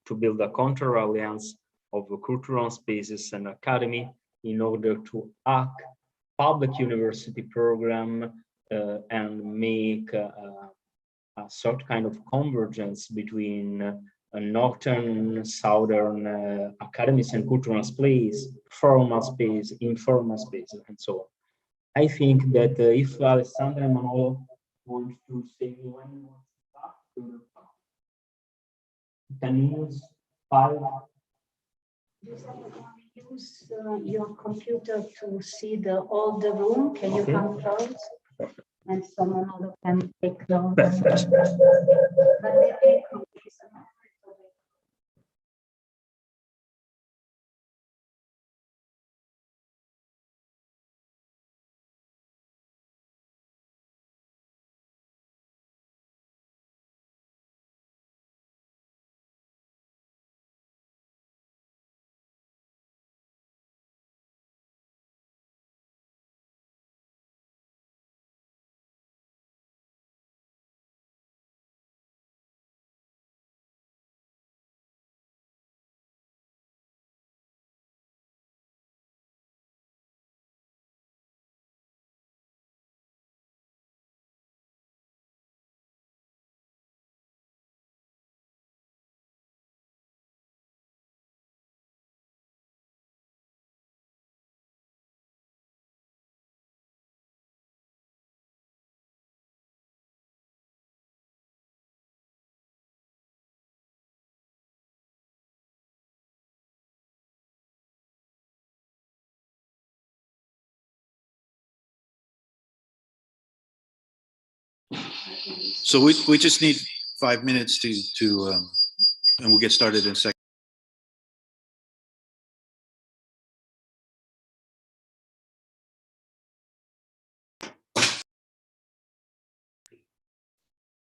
to build a counter-alliance of cultural spaces and academy in order to hack public university program and make a sort kind of convergence between northern, southern academies and cultural space, formal space, informal space, and so on. I think that if Alessandra and Manolo want to say when you want to start, can you use 5? Use your computer to see all the room. Can you come close? And someone else can take the. But the echo is So we just need 5 minutes to and we'll get started in a second.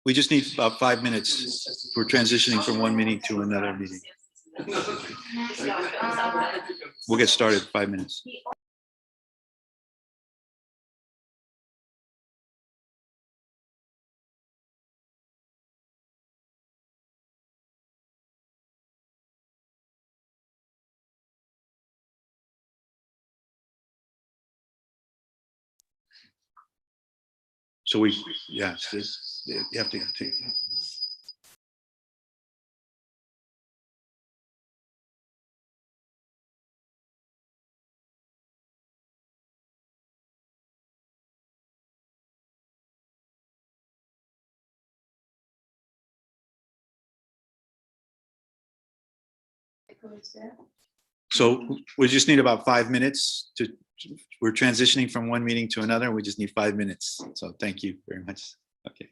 We just need about 5 minutes. We're transitioning from one meeting to another meeting. We'll get started in 5 minutes. So you have to take. So we just need about 5 minutes we're transitioning from one meeting to another. We just need 5 minutes. So thank you very much. Okay.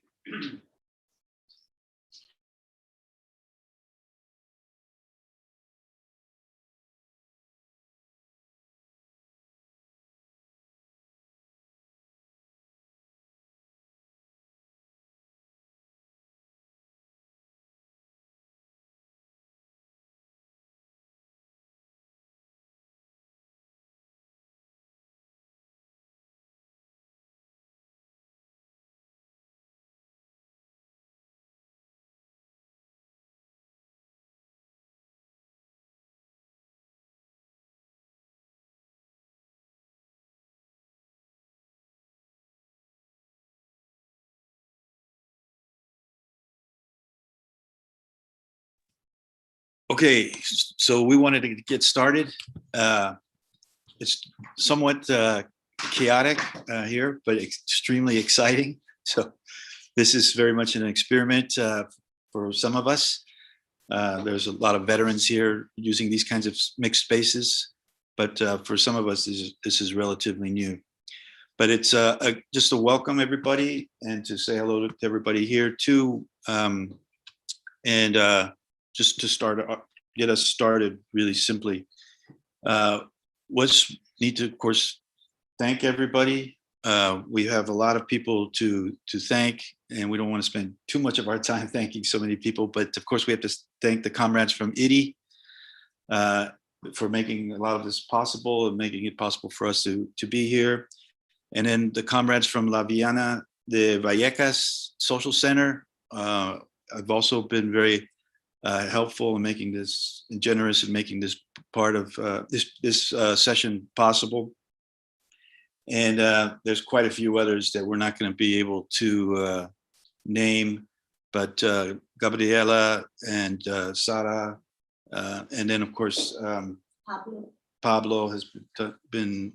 Okay, so we wanted to get started. It's somewhat chaotic here, but extremely exciting. So this is very much an experiment for some of us. There's a lot of veterans here using these kinds of mixed spaces, but for some of us, this is relatively new. But it's just to welcome everybody and to say hello to everybody here too. Just to get us started really simply, need to, of course, thank everybody. We have a lot of people to thank, and we don't want to spend too much of our time thanking so many people, but of course we have to thank the comrades from IDI for making a lot of this possible and making it possible for us to be here. And then the comrades from La Viana de Vallecas Social Center. I've also been very helpful in making this, and generous in making this part of this session possible. And there's quite a few others that we're not going to be able to name, but Gabriela and Sara, and then of course Pablo has been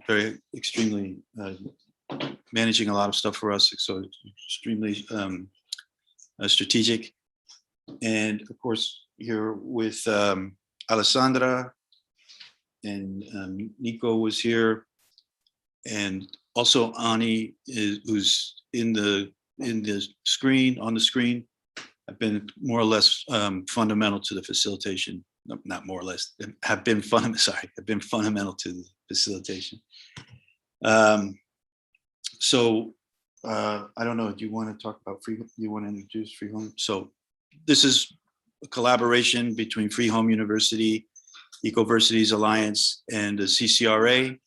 very extremely managing a lot of stuff for us, so extremely strategic. And of course here with Alessandra, and Nico was here, and also Ani who's in the screen, on the screen, have been more or less fundamental to the facilitation. No, not more or less, have been fundamental to the facilitation. So I don't know, do you want to talk about Free, you want to introduce Free Home? So this is a collaboration between Free Home University, Ecoversities Alliance, and the CCRA.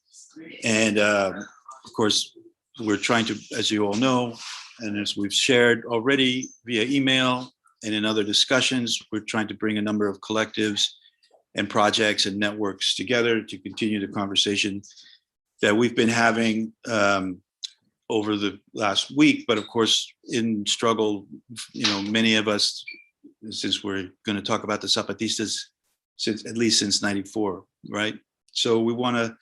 And of course, we're trying to, as you all know, and as we've shared already via email and in other discussions, we're trying to bring a number of collectives and projects and networks together to continue the conversation that we've been having over the last week. But of course, in struggle, you know, many of us, since we're going to talk about the Zapatistas, at least since '94, right? So we want to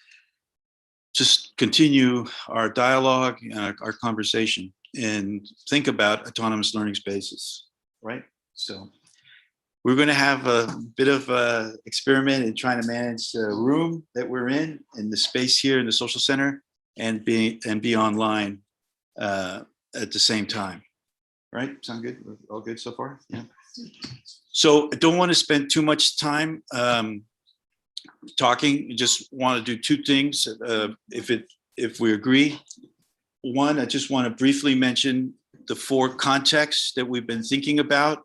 just continue our dialogue and our conversation and think about autonomous learning spaces, right? So we're going to have a bit of a experiment in trying to manage the room that we're in the space here in the social center, and be online at the same time, right? Sound good? All good so far? Yeah. So I don't want to spend too much time talking. Just want to do two things, if we agree. One, I just want to briefly mention the four contexts that we've been thinking about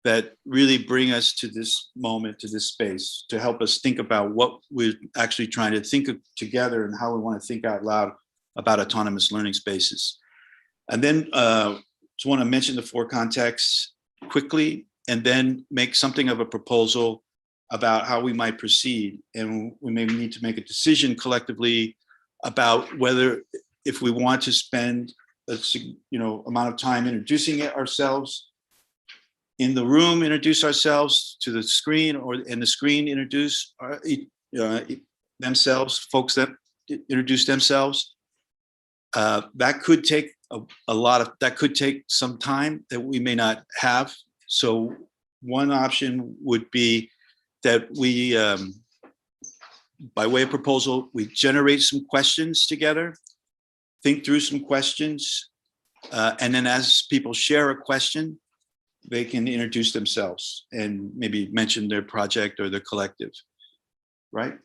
that really bring us to this moment, to this space, to help us think about what we're actually trying to think of together and how we want to think out loud about autonomous learning spaces. And then just want to mention the four contexts quickly, and then make something of a proposal about how we might proceed. And we may need to make a decision collectively about whether, if we want to spend a amount of time introducing ourselves in the room, introduce ourselves to the screen, or in the screen introduce themselves, folks that introduce themselves. That could take that could take some time that we may not have. So one option would be that we, by way of proposal, we generate some questions together, think through some questions, and then as people share a question, they can introduce themselves and maybe mention their project or their collective, right?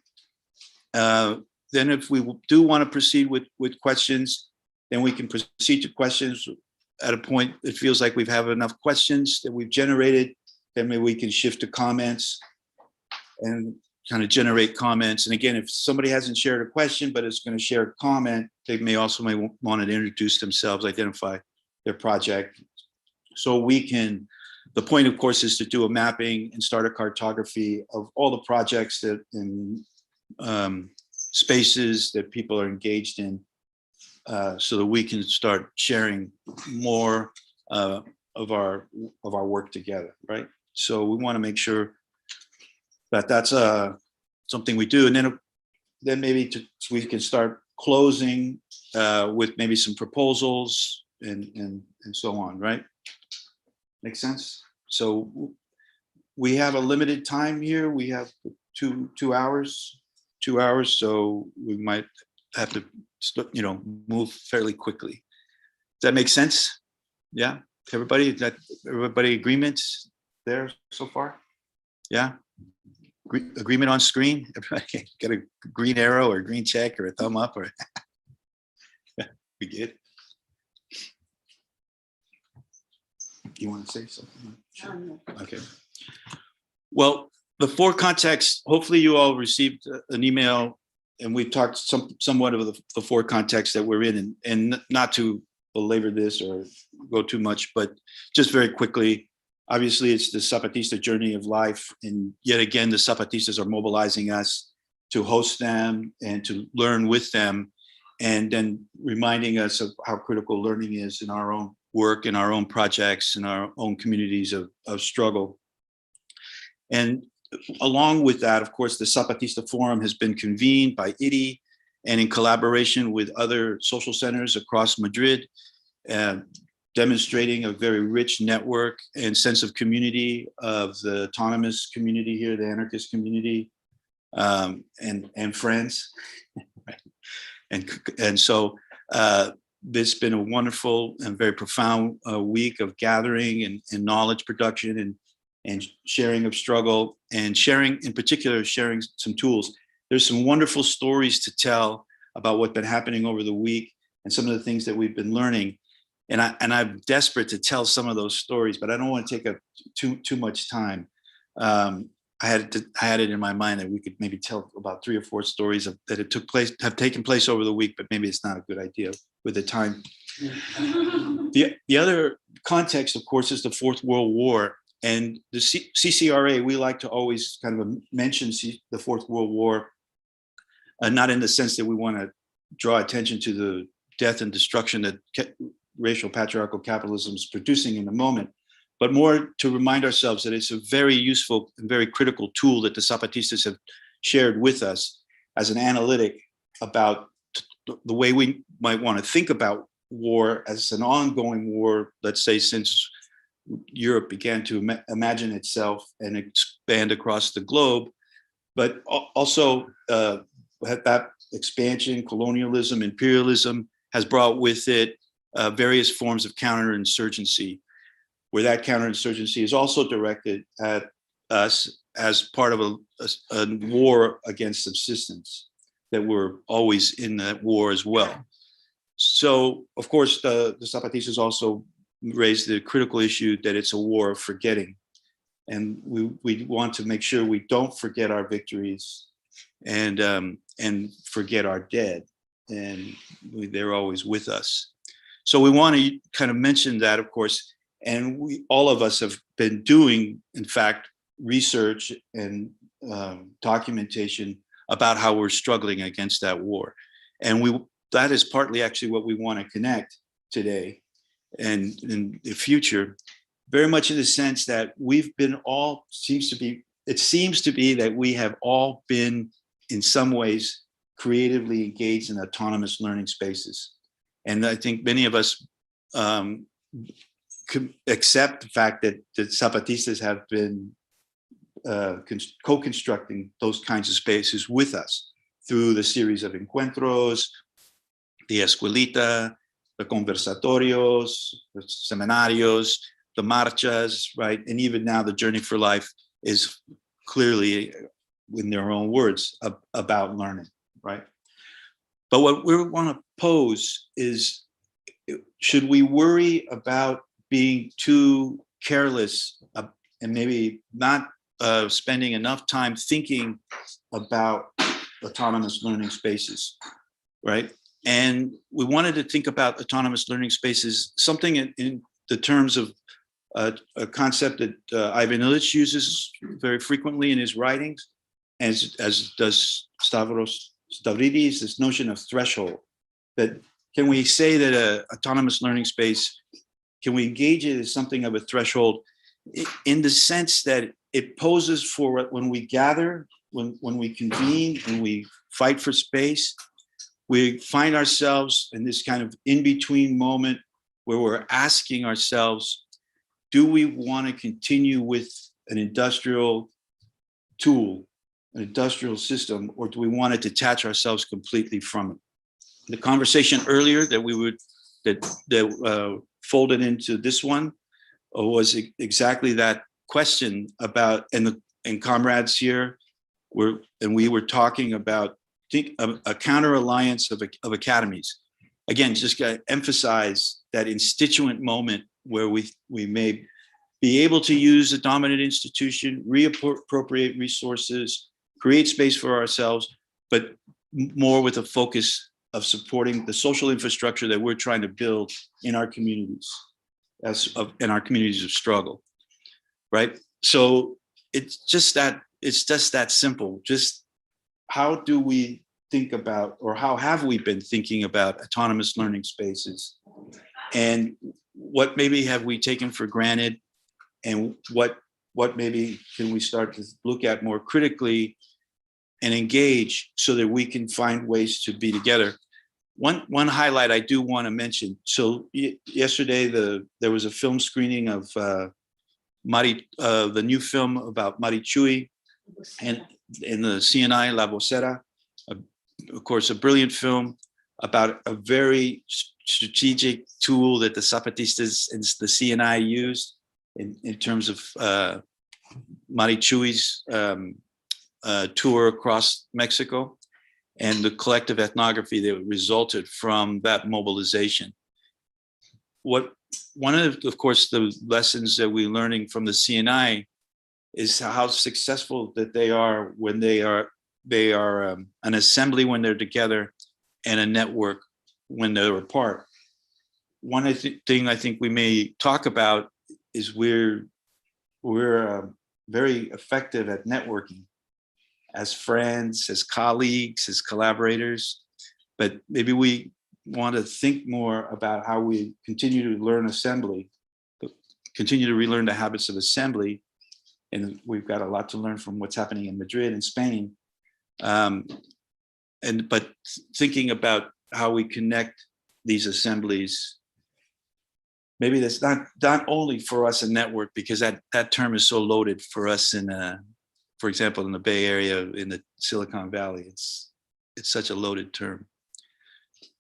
Then if we do want to proceed with questions, then we can proceed to questions at a point it feels like we've have enough questions that we've generated. Then maybe we can shift to comments and kind of generate comments. And again, if somebody hasn't shared a question, but is going to share a comment, they may want to introduce themselves, identify their project. So we can, the point of course is to do a mapping and start a cartography of all the projects that in spaces that people are engaged in, so that we can start sharing more of our work together, right? So we want to make sure that that's something we do, and then maybe we can start closing with maybe some proposals and so on, right? Make sense? So we have a limited time here. We have two hours, so we might have to move fairly quickly. Does that make sense? Yeah, everybody agreement there so far? Yeah, agreement on screen. Everybody got a green arrow or a green check or a thumb up, or we good? You want to say something? Sure. Okay. Well, the four contexts, hopefully you all received an email, and we've talked somewhat of the four contexts that we're in, and not to belabor this or go too much, but just very quickly, Obviously, it's the Zapatista journey of life. And yet again, the Zapatistas are mobilizing us to host them and to learn with them, and then reminding us of how critical learning is in our own work, in our own projects, in our own communities of struggle. And along with that, of course, the Zapatista Forum has been convened by IDI and in collaboration with other social centers across Madrid, demonstrating a very rich network and sense of community of the autonomous community here, the anarchist community, and friends. And so it's been a wonderful and very profound week of gathering and knowledge production and sharing of struggle, and sharing, in particular, sharing some tools. There's some wonderful stories to tell about what's been happening over the week and some of the things that we've been learning. And I'm desperate to tell some of those stories, but I don't want to take up too much time. I had it in my mind that we could maybe tell about 3 or 4 stories that have taken place over the week, but maybe it's not a good idea with the time. The other context, of course, is the Fourth World War. And the CCRA, we like to always kind of mention the Fourth World War, not in the sense that we want to draw attention to the death and destruction that racial patriarchal capitalism is producing in the moment, but more to remind ourselves that it's a very useful and very critical tool that the Zapatistas have shared with us as an analytic about the way we might want to think about war as an ongoing war, let's say, since Europe began to imagine itself and expand across the globe, but also that expansion, colonialism, imperialism has brought with it various forms of counterinsurgency, where that counterinsurgency is also directed at us as part of a war against subsistence, that we're always in that war as well. So, of course, the Zapatistas also raised the critical issue that it's a war of forgetting. And we want to make sure we don't forget our victories and forget our dead. And they're always with us. So we want to kind of mention that, of course, and all of us have been doing, in fact, research and documentation about how we're struggling against that war. And that is partly actually what we want to connect today and in the future, very much in the sense that we've been all, it seems to be that we have all been in some ways creatively engaged in autonomous learning spaces. And I think many of us accept the fact that the Zapatistas have been co-constructing those kinds of spaces with us through the series of encuentros, the escuelita, the conversatorios, the seminarios, the marchas, right? And even now the Journey for Life is clearly, in their own words, about learning, right? But what we want to pose is, should we worry about being too careless and maybe not spending enough time thinking about autonomous learning spaces, right? And we wanted to think about autonomous learning spaces, something in the terms of a concept that Ivan Illich uses very frequently in his writings, as does Stavros Stavridis, this notion of threshold. That can we say that an autonomous learning space, can we engage it as something of a threshold in the sense that it poses for when we gather, when we convene, when we fight for space, we find ourselves in this kind of in-between moment where we're asking ourselves, do we want to continue with an industrial tool, an industrial system, or do we want to detach ourselves completely from it? The conversation earlier that folded into this one was exactly that question about, and comrades here we were talking about a counter alliance of academies. Again, just got to emphasize that instituent moment where we may be able to use a dominant institution, reappropriate resources, create space for ourselves, but more with a focus of supporting the social infrastructure that we're trying to build in our communities, in our communities of struggle. right? So it's just that simple. Just how do we think about, or how have we been thinking about autonomous learning spaces? And what maybe have we taken for granted? And what maybe can we start to look at more critically and engage so that we can find ways to be together? One highlight I do want to mention. So yesterday, there was a film screening of the new film about Marichui and in the CNI La Vocera, of course, a brilliant film about a very strategic tool that the Zapatistas and the CNI used in terms of Marichui's tour across Mexico and the collective ethnography that resulted from that mobilization. One of course, the lessons that we're learning from the CNI is how successful that they are when they are an assembly when they're together and a network when they're apart. One thing I think we may talk about is we're very effective at networking as friends, as colleagues, as collaborators, but maybe we want to think more about how we continue to learn assembly, continue to relearn the habits of assembly. And we've got a lot to learn from what's happening in Madrid and Spain. But thinking about how we connect these assemblies, maybe that's not only for us a network, because that term is so loaded for us in, for example, in the Bay Area, in the Silicon Valley. It's such a loaded term.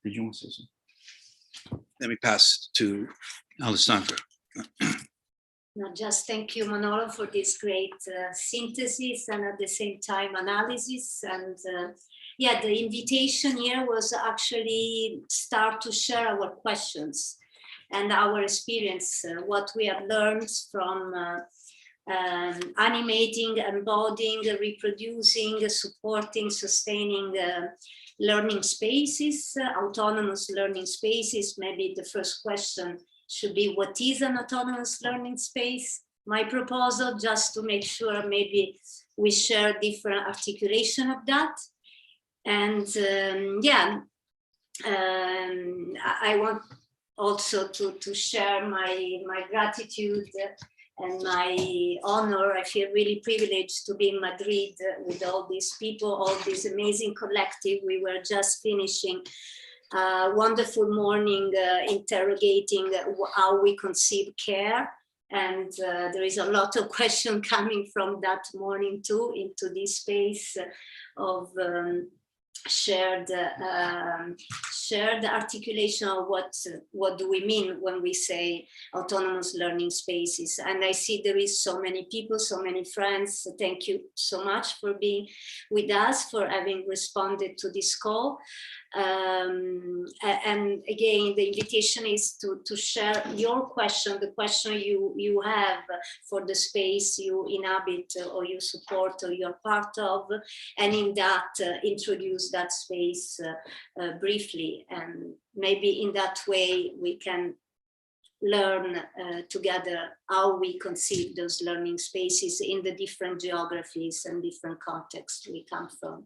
Did you want to say something? Let me pass to Alessandra. No, just thank you, Manolo, for this great synthesis and at the same time analysis. And yeah, the invitation here was actually start to share our questions and our experience, what we have learned from animating, embodying, reproducing, supporting, sustaining learning spaces, autonomous learning spaces. Maybe the first question should be, what is an autonomous learning space? My proposal, just to make sure maybe we share different articulation of that. And I want also to share my gratitude and my honor. I feel really privileged to be in Madrid with all these people, all this amazing collective. We were just finishing a wonderful morning interrogating how we conceive care. And there is a lot of question coming from that morning too into this space of shared articulation of what do we mean when we say autonomous learning spaces. And I see there is so many people, so many friends. So thank you so much for being with us, for having responded to this call. And again, the invitation is to share your question, the question you have for the space you inhabit or you support or you're part of, and in that introduce that space briefly. And maybe in that way we can learn together how we conceive those learning spaces in the different geographies and different contexts we come from.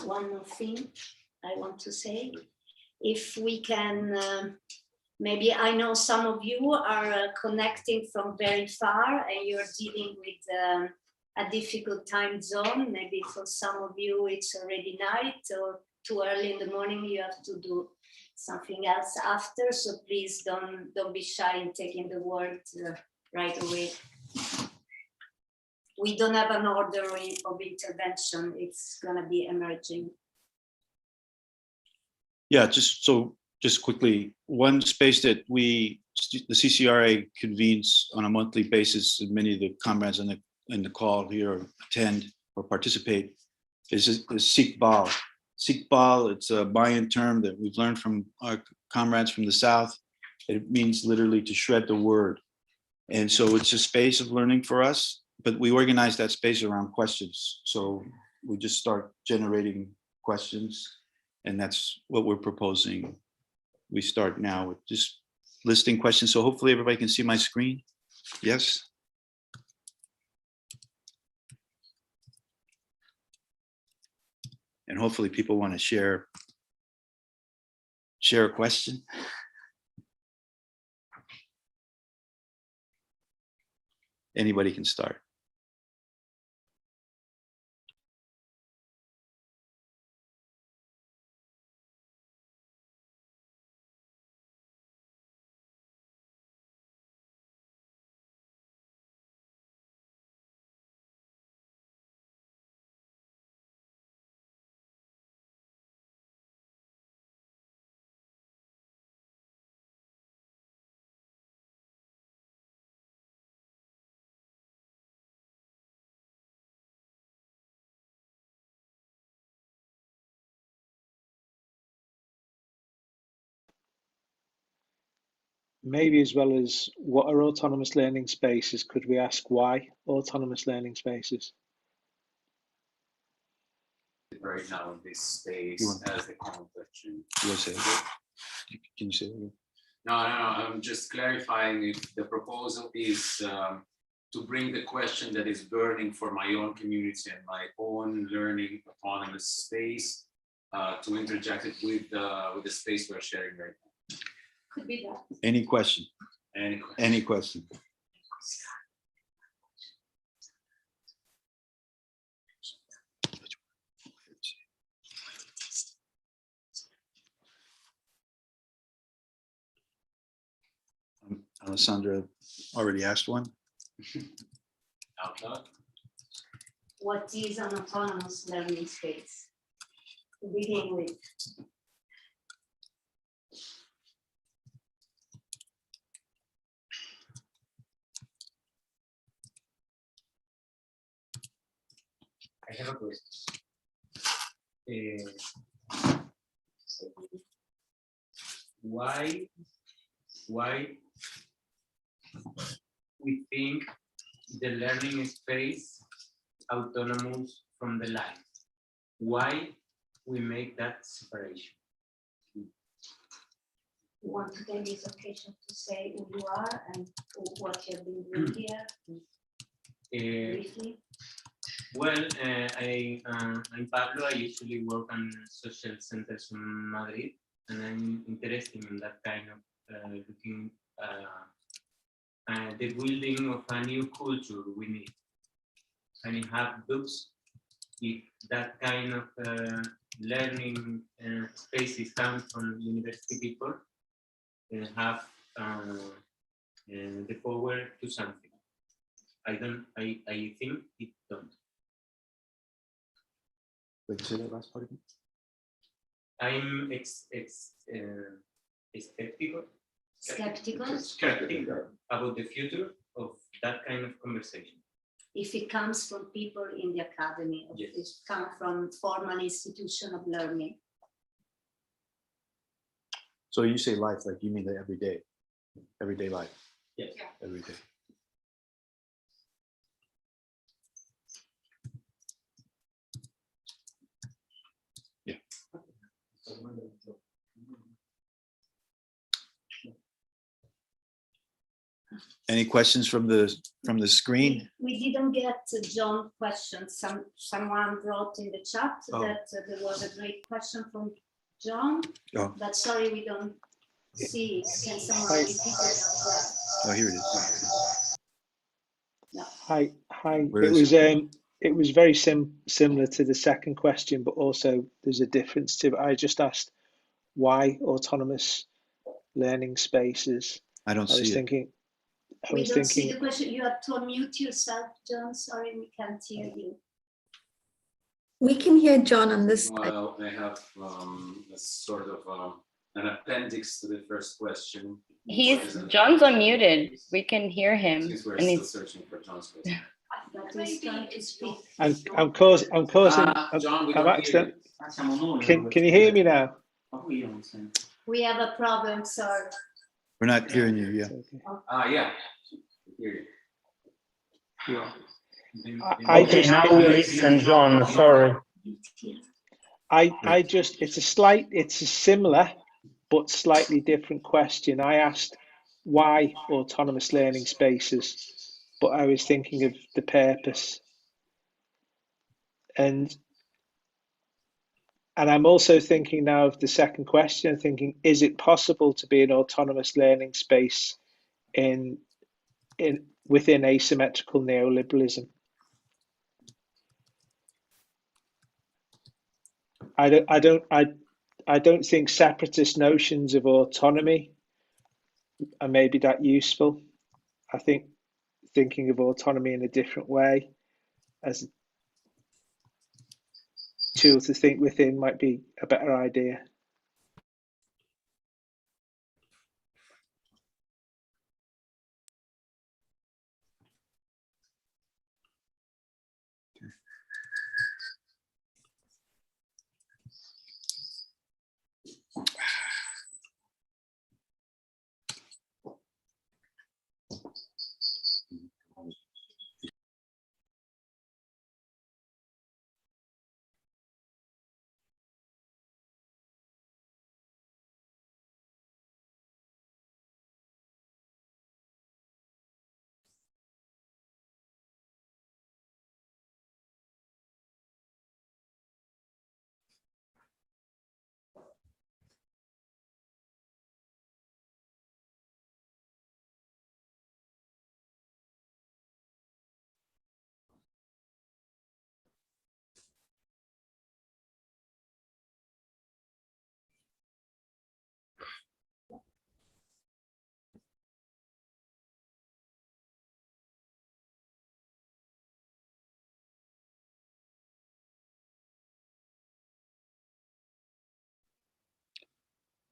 One more thing I want to say, if we can, maybe I know some of you are connecting from very far and you're dealing with a difficult time zone. Maybe for some of you it's already night or too early in the morning, you have to do something else after. So please don't be shy in taking the word right away. We don't have an order of intervention. It's going to be emerging. Yeah, just quickly, one space that the CCRA convenes on a monthly basis, and many of the comrades in the call here attend or participate, is Sikbal. Sikbal, it's a Mayan term that we've learned from our comrades from the South. It means literally to shred the word. And so it's a space of learning for us, but we organize that space around questions. So we just start generating questions, and that's what we're proposing. We start now with just listing questions. So hopefully everybody can see my screen. Yes. And hopefully people want to share a question. Anybody can start. Maybe as well as what are autonomous learning spaces, could we ask why autonomous learning spaces? Right now in this space You want- as the conversation. You want to say it? Can you say it? No, I'm just clarifying if the proposal is to bring the question that is burning for my own community and my own learning autonomous space to interject it with the space we're sharing right now. Could be that. Any question? Any question? Any question? Alessandra already asked one. Out loud? What is an autonomous learning space? To begin with. I have a question. Why we think the learning space autonomous from the life? Why we make that separation? You want to take this occasion to say who you are and what you've been doing here briefly? Well, I'm Pablo. I usually work on social centers in Madrid, and I'm interested in that kind of looking the building of a new culture we need. And have books, if that kind of learning spaces come from university people, have the power to something. I think it don't. Wait, say that last part again? I'm skeptical about the future of that kind of conversation. If it comes from people in the academy, or Yes. if it comes from formal institution of learning. So you say life, like you mean the everyday life? Yes. Every day. Yeah. Any questions from the screen? We didn't get John questions. Someone wrote in the chat Oh. that there was a great question from John, Oh. but sorry, we don't see. Can someone Hi. repeat it? Oh, here it is. Hi. Where It is was it was very similar to the second question, but also there's a difference to it. I just asked why autonomous learning spaces. I don't I was see it. thinking. I We was don't see thinking. the question. You have to unmute yourself, John. Sorry, we can't hear you. We can hear John on this side. Well, I have a sort of an appendix to the first question. John's unmuted. We can hear him. Since we're And still he's searching for John's question. But he's trying to speak. I'm causing. John, we I'm don't accident. hear you. Can you hear me now? We have a problem, sir. We're not hearing you, yeah. Okay. Yeah. I hear you. Yeah. I Okay, just now think we listen, John. Sorry. it's a similar but slightly different question. I asked why autonomous learning spaces, but I was thinking of the purpose. And I'm also thinking now of the second question, thinking, is it possible to be an autonomous learning space within asymmetrical neoliberalism? I don't think separatist notions of autonomy are maybe that useful. I think thinking of autonomy in a different way as a tool to think within might be a better idea.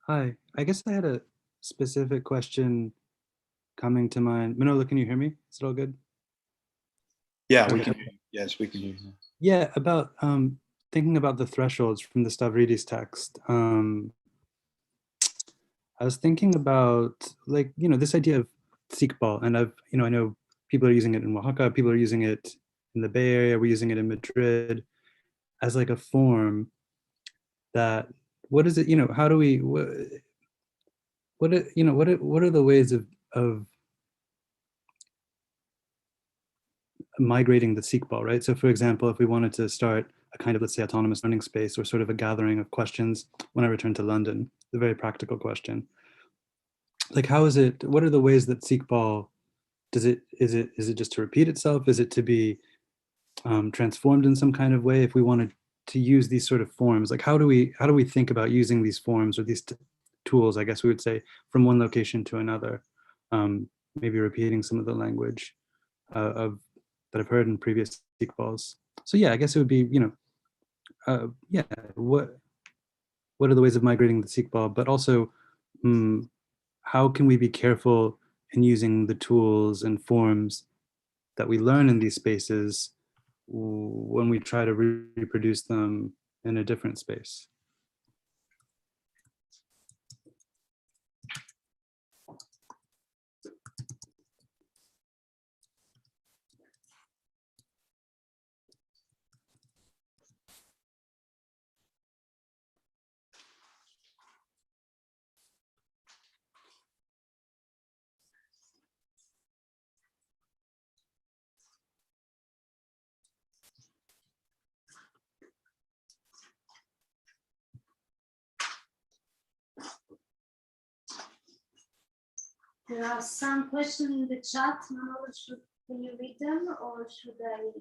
Hi, I guess I had a specific question coming to mind. Manolo, can you hear me? Is it all good? Yeah, we Okay. can. Yes, we can hear you. Yeah, about thinking about the thresholds from the Stavridis text. I was thinking about, like, this idea of Sikbal, and I know people are using it in Oaxaca, people are using it in the Bay Area, we're using it in Madrid as like a form that, what is it, how do we, what are the ways of migrating the Sikbal, right? So for example, if we wanted to start a kind of, let's say, autonomous learning space, or sort of a gathering of questions when I return to London, the very practical question, like, what are the ways that Sikbal, is it just to repeat itself? Is it to be transformed in some kind of way? If we wanted to use these sort of forms, like how do we think about using these forms, or these tools, I guess we would say, from one location to another, maybe repeating some of the language that I've heard in previous Sikbals. So yeah, I guess it would be, yeah, what are the ways of migrating the Sikbal, but also how can we be careful in using the tools and forms that we learn in these spaces when we try to reproduce them in a different space? There are some questions in the chat. Manolo, can you read them, or should I?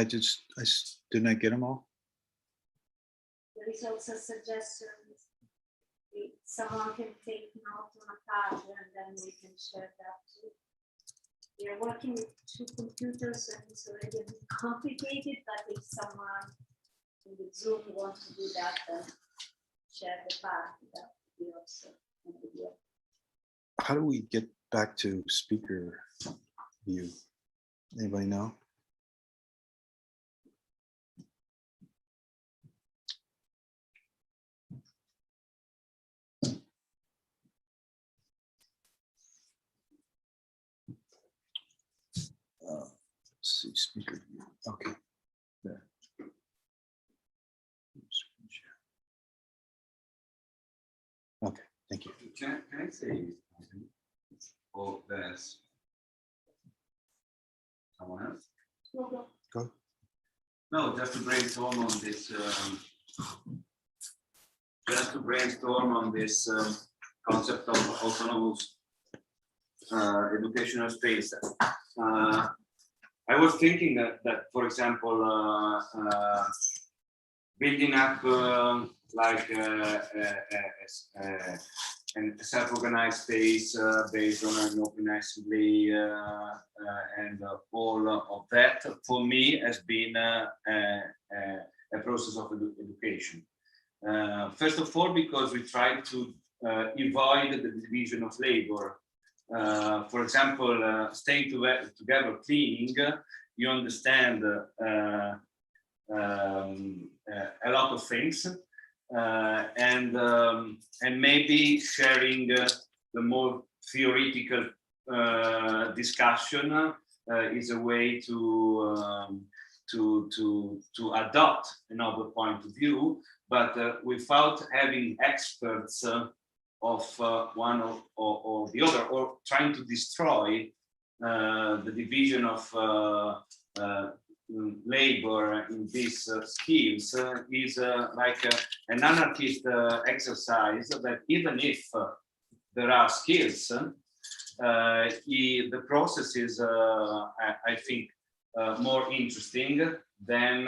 Didn't I get them all? There is also a suggestion. Someone can take note on a card, and then we can share that too. We are working with two computers, and it's already a bit complicated, but if someone in the Zoom wants to do that, then share the card. That would be also an idea. How do we get back to speaker view? Anybody know? see, speaker. Okay. There. Okay, thank you. Can I say something? Or there's someone else? Go. No, just to brainstorm on this. Just to brainstorm on this concept of autonomous educational space. I was thinking that for example, building up like a self-organized space based on an open assembly and all of that, for me, has been a process of education. First of all, because we try to avoid the division of labor. For example, staying together cleaning, you understand a lot of things, and maybe sharing the more theoretical discussion is a way to adopt another point of view, but without having experts of one or the other, or trying to destroy the division of labor in these skills is like an anarchist exercise that even if there are skills, the process is, I think, more interesting than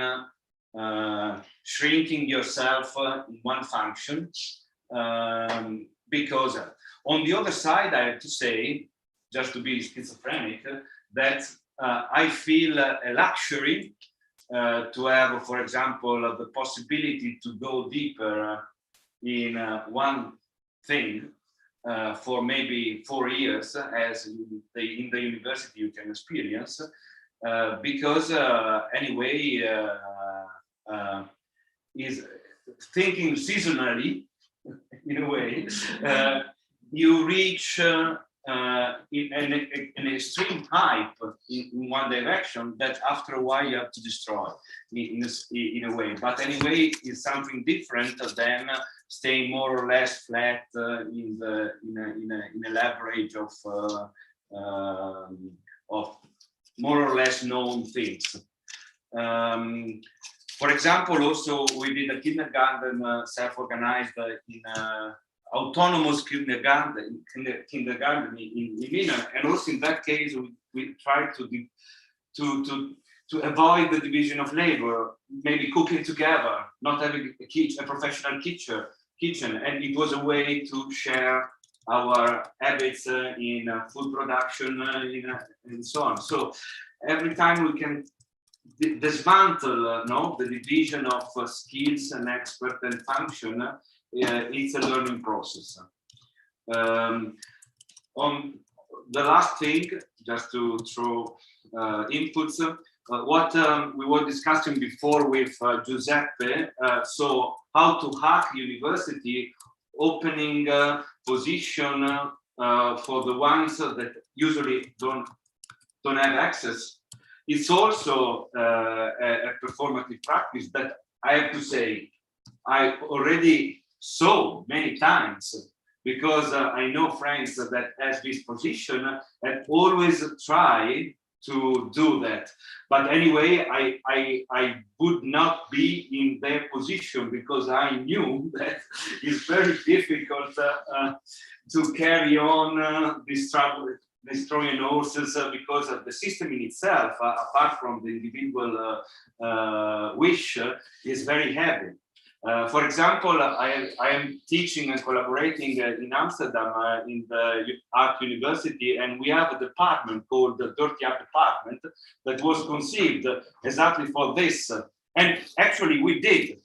shrinking yourself in one function. Because on the other side, I have to say, just to be schizophrenic, that I feel a luxury to have, for example, the possibility to go deeper in one thing for maybe 4 years, as in the university you can experience, because anyway, is thinking seasonally, in a way, you reach in an extreme hype in one direction that after a while you have to destroy in a way. But anyway, it's something different than staying more or less flat in a leverage of more or less known things. For example, also we did a kindergarten self-organized in autonomous kindergarten in Milan, and also in that case we tried to avoid the division of labor, maybe cooking together, not having a professional kitchen, and it was a way to share our habits in food production and so on. So every time we can dismantle the division of skills and expert and function, it's a learning process. On the last thing, just to throw inputs, what we were discussing before with Giuseppe, so how to hack university, opening position for the ones that usually don't have access. It's also a performative practice that I have to say I already saw many times, because I know friends that has this position and always try to do that. But anyway, I would not be in their position, because I knew that it's very difficult to carry on this trouble, destroying horses, because of the system in itself, apart from the individual wish, is very heavy. For example, I am teaching and collaborating in Amsterdam in the art university, and we have a department called the Dirty Art Department that was conceived exactly for this. And actually we did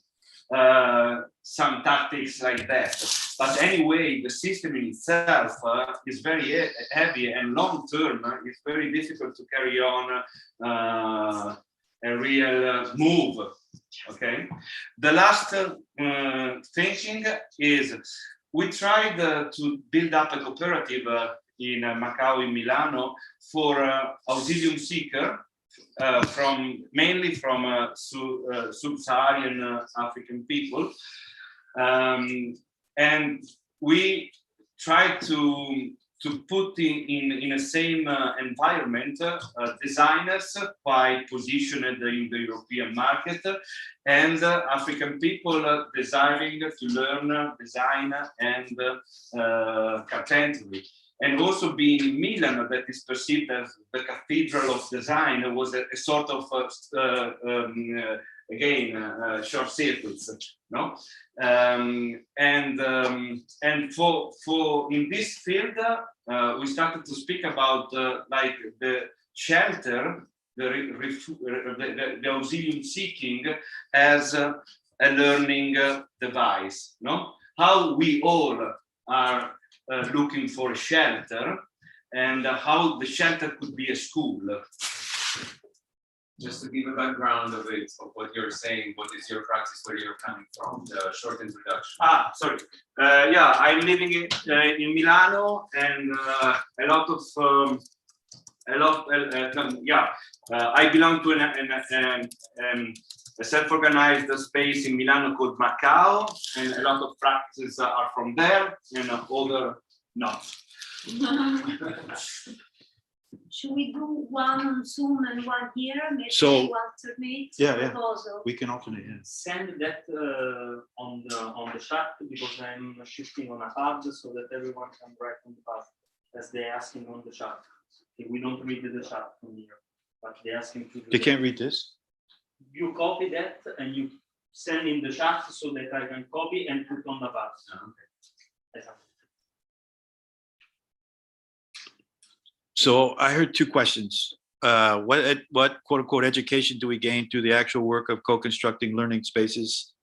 some tactics like that. But anyway, the system in itself is very heavy, and long term, it's very difficult to carry on a real move. Okay. The last thinking is we tried to build up a cooperative in Macau, in Milano, for auxilium seeker mainly from sub-Saharan African people, and we try to put in the same environment designers quite positioned in the European market and African people desiring to learn design and carpentry. And also being in Milan, that is perceived as the cathedral of design, was a sort of short circuits, no? And for in this field, we started to speak about like the shelter, the auxilium seeking as a learning device, no? How we all are looking for a shelter, and how the shelter could be a school. Just to give a background of it, of what you're saying, what is your practice, where you're coming from, the short introduction. Sorry. Yeah, I'm living in Milano, and a lot of I belong to a self-organized space in Milano called Macau, and a lot of practices are from there, and other not. Should we do one on Zoom and one here? Maybe So, you alternate? yeah. Proposal. We can alternate, yeah. Send that on the chat, because I'm shifting on a pad so that everyone can write on the pad as they're asking on the chat. Okay, we don't read the chat from here, but they're asking to. They can't read this? You copy that and you send in the chat so that I can copy and put on the pad. Exactly. So I heard two questions. What quote unquote education do we gain through the actual work of co-constructing learning spaces?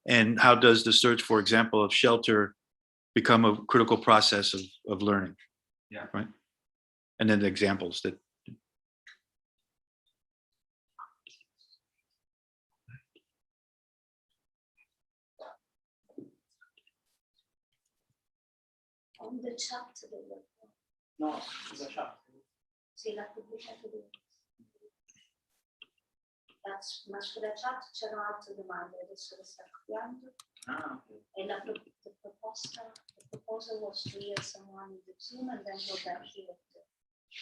And how does the search, for example, of shelter become a critical process of learning? Yeah. Right. And then the examples that. On the chat. No, the chat. Sì, l'ha pubblicato lui. Ma sulla chat c'erano altre domande, adesso le sta copiando. Okay. E la proposta, the proposal was to hear someone in the Zoom and then go back here.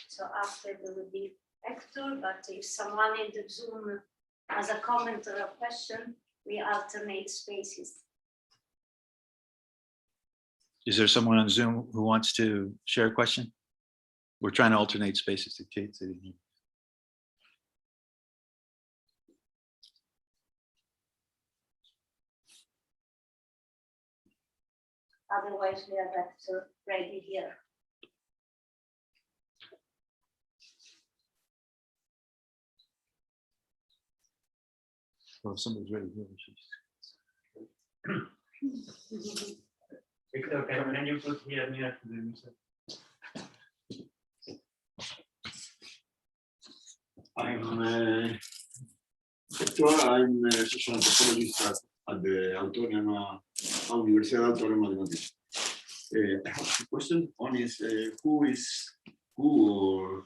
So after there will be Hector, but if someone in the Zoom has a comment or a question, we alternate spaces. Is there someone on Zoom who wants to share a question? We're trying to alternate spaces to Kate. Otherwise, we have Hector ready here. Well, if somebody's ready here. Victor, can you put here near to the user? I'm a social anthropologist at the Universidad Autónoma de Madrid. I have a question. One is who is who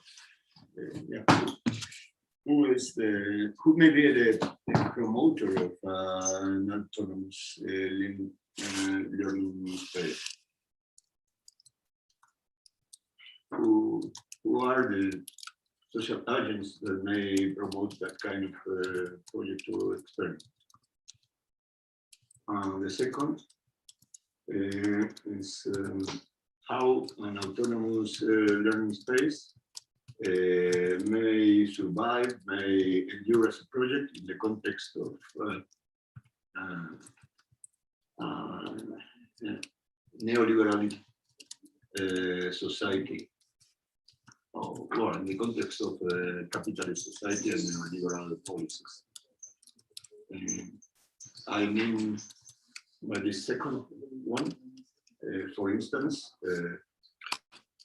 may be the promoter of an autonomous learning space? Who are the social agents that may promote that kind of project or experiment? The second is how an autonomous learning space may survive, may endure as a project in the context of neoliberal society. Well, in the context of capitalist society and neoliberal policies. I mean, by the second one, for instance,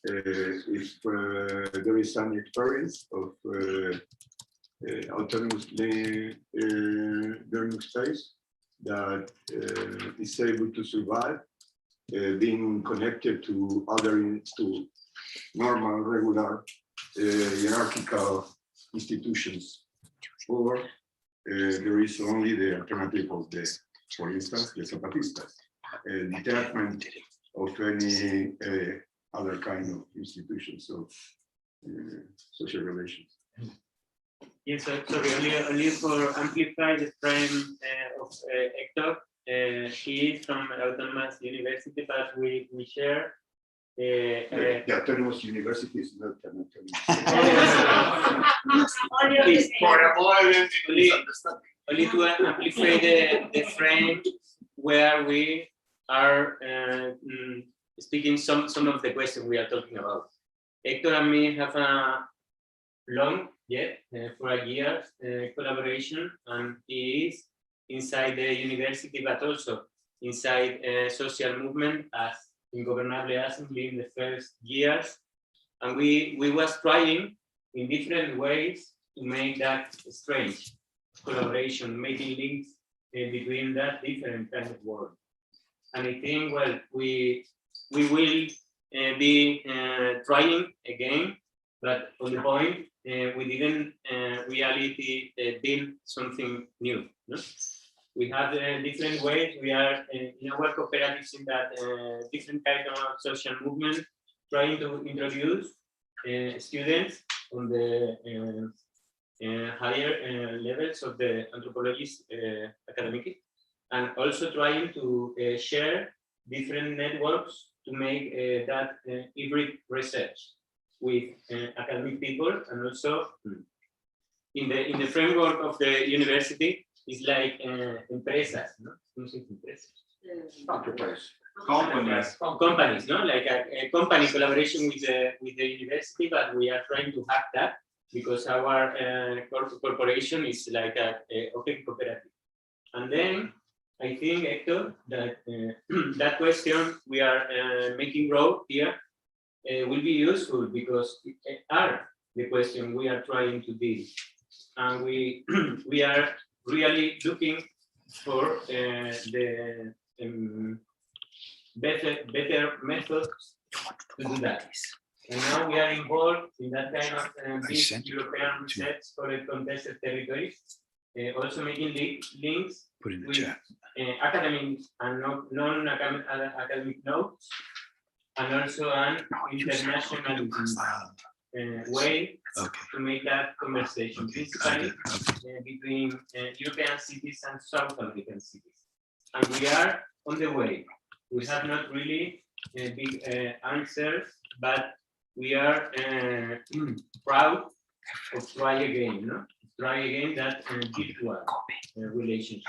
if there is some experience of autonomous learning space that is able to survive, being connected to other, to normal, regular, hierarchical institutions, or there is only the alternative of the, for instance, the Zapatistas, detachment of any other kind of institutions of social relations. Yes, sorry, only for amplify the frame of Hector. He is from Autonomous University, but we share. The Autonomous University is not an only to amplify the frame where we are speaking some of the questions we are talking about. Hector and me have a long, for a year collaboration, and he is inside the university, but also inside a social movement as Ingovernable Assembly in the first years. And we was trying in different ways to make that strange collaboration, making links between that different kind of work. And I think, well, we will be trying again, but on the point, we didn't reality build something new. No? We have different ways. We are in our cooperatives in that different kind of social movement, trying to introduce students on the higher levels of the anthropologist academic, and also trying to share different networks to make that hybrid research with academic people, and also in the framework of the university is like empresas, no? enterprise. Companies, no? Like a company collaboration with the university, but we are trying to hack that because our corporation is like a open cooperative. And then I think, Hector, that that question we are making grow here will be useful because it are the question we are trying to deal, and we are really looking for the better methods to do that. And now we are involved in that kind of big European research for a contested territory, also making links with academic and non-academic notes, and also an international way to make that conversation, principally between European cities and South American cities. And we are on the way. We have not really big answers, but we are proud of try again, no? Try again that virtual relationship.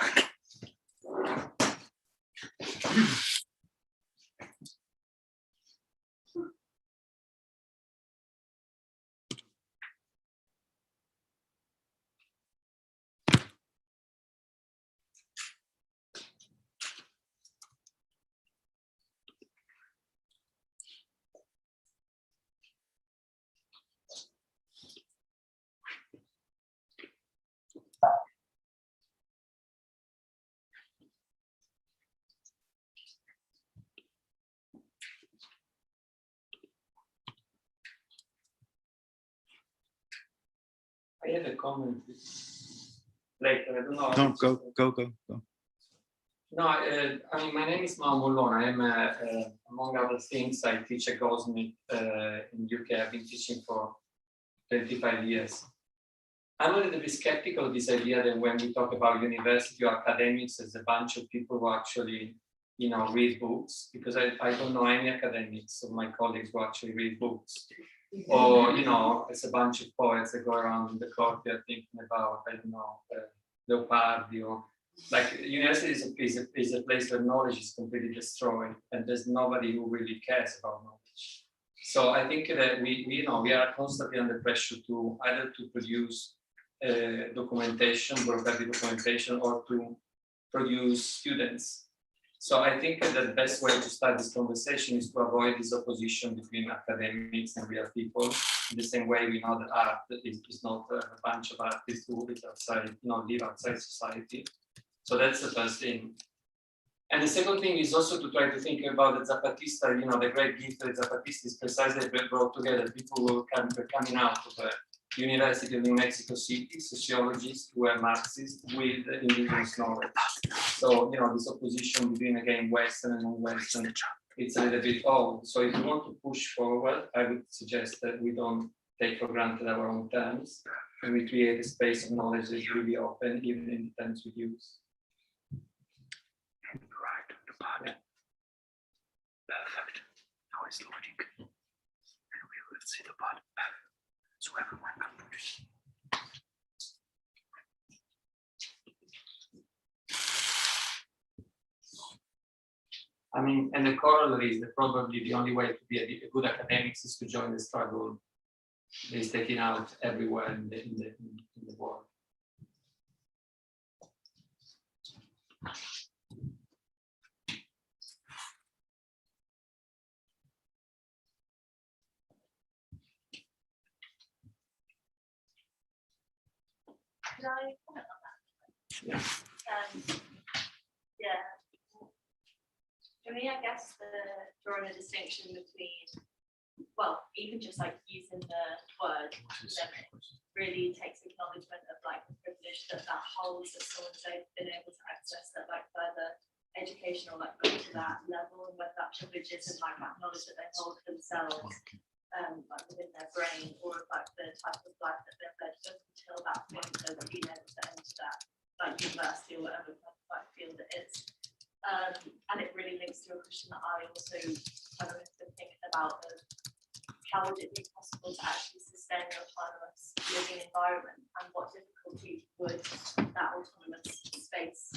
I have a comment. Like, I don't know. No, go. No, I mean, my name is Mao Mollon. I am, among other things, I teach at Goldsmith in UK. I've been teaching for 25 years. I'm a little bit skeptical of this idea that when we talk about university or academics, there's a bunch of people who actually, you know, read books, because I don't know any academics of my colleagues who actually read books. Or, you know, it's a bunch of poets that go around in the courtyard thinking about, I don't know, Leopardi, or like university is a place where knowledge is completely destroyed, and there's nobody who really cares about knowledge. So I think that we are constantly under pressure to either to produce documentation, bureaucratic documentation, or to produce students. So I think that the best way to start this conversation is to avoid this opposition between academics and real people. In the same way, we know that art is not a bunch of artists who live outside, live outside society. So that's the first thing. And the second thing is also to try to think about the Zapatista. The great gift of the Zapatista is precisely that we brought together people who are coming out of University of New Mexico City, sociologists who are Marxists with indigenous knowledge. So, you know, this opposition between, again, Western and non-Western, it's a little bit old. So if you want to push forward, I would suggest that we don't take for granted our own terms, and we create a space of knowledge that is really open, even in the terms we use. Right, the pod. Yeah. Perfect. Now it's loading. And we will see the pod. So everyone can put it. I mean, and the corollary is that probably the only way to be a good academic is to join the struggle that is taken out everywhere in the world. Could I comment on that? Yeah. For me, I guess drawing a distinction between, well, even just like using the word academic really takes acknowledgement of like the privilege that holds, that someone's been able to access that like further education or like go to that level, and whether that privilege is and like that knowledge that they hold themselves like within their brain, or like the type of life that they've led up until that point, so that being able to enter that like university or whatever like field it is. And it really links to a question that I also kind of have been thinking about of how would it be possible to actually sustain an autonomous living environment, and what difficulties would that autonomous space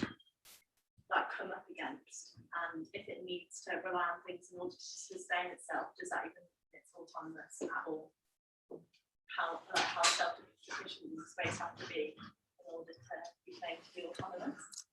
like come up against, and if it needs to rely on things in order to sustain itself, does that even it's autonomous at all? How self-sufficient the space have to be in order to be claimed to be autonomous?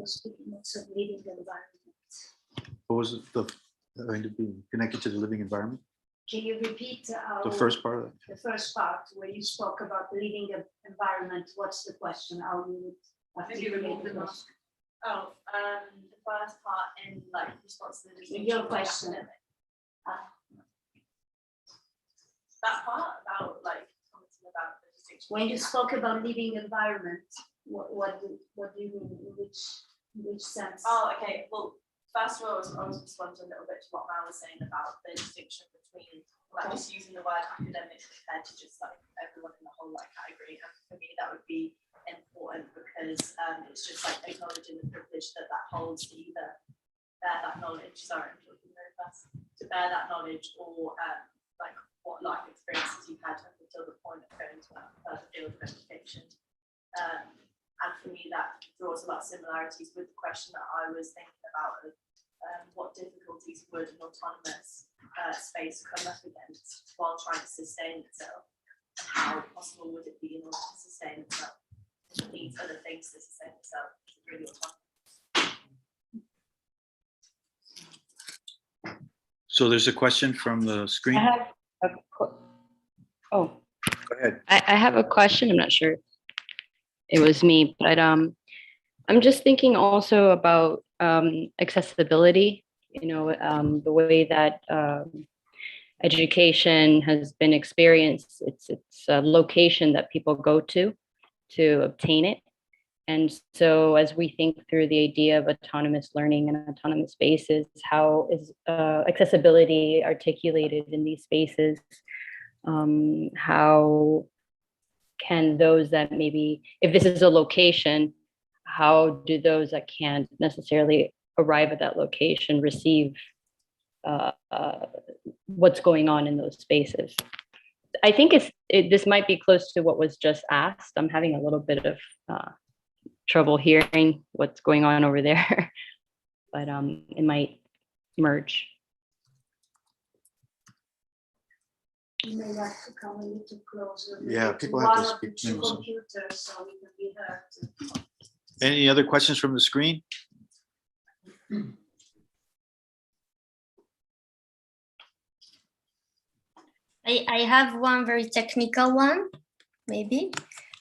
Speaking also of living environment. What was it going to be connected to the living environment? Can you repeat The first part of it? the first part where you spoke about the living environment? What's the question? How you would Maybe remove the mask. Oh, the first part in like response to the distinction. Your question. That part about like commenting about the distinction. When you spoke about living environment, what do you mean? In which sense? Oh, okay. Well, first of all, I was responding a little bit to what Mal was saying about the distinction between like just using the word academic compared to just like everyone in the whole like category. And for me, that would be important because it's just like acknowledging the privilege that holds to either bear that knowledge. Sorry, I'm talking very fast. To bear that knowledge, or like what life experiences you've had up until the point of going to that further field of education. And for me, that draws a lot of similarities with the question that I was thinking about of what difficulties would an autonomous space come up against while trying to sustain itself, and how possible would it be in order to sustain itself? It needs other things to sustain itself. It's really autonomous. So there's a question from the screen. I have Go ahead. I have a question. I'm not sure it was me, but I'm just thinking also about accessibility, you know, the way that education has been experienced. It's a location that people go to obtain it. And so as we think through the idea of autonomous learning and autonomous spaces, how is accessibility articulated in these spaces? How can those that maybe, if this is a location, how do those that can't necessarily arrive at that location receive what's going on in those spaces? I think this might be close to what was just asked. I'm having a little bit of trouble hearing what's going on over there, but it might merge. You may have to come a little closer. Yeah, to people have to one of the speak two maybe some- computers so we can be heard. Any other questions from the screen? I have one very technical one, maybe.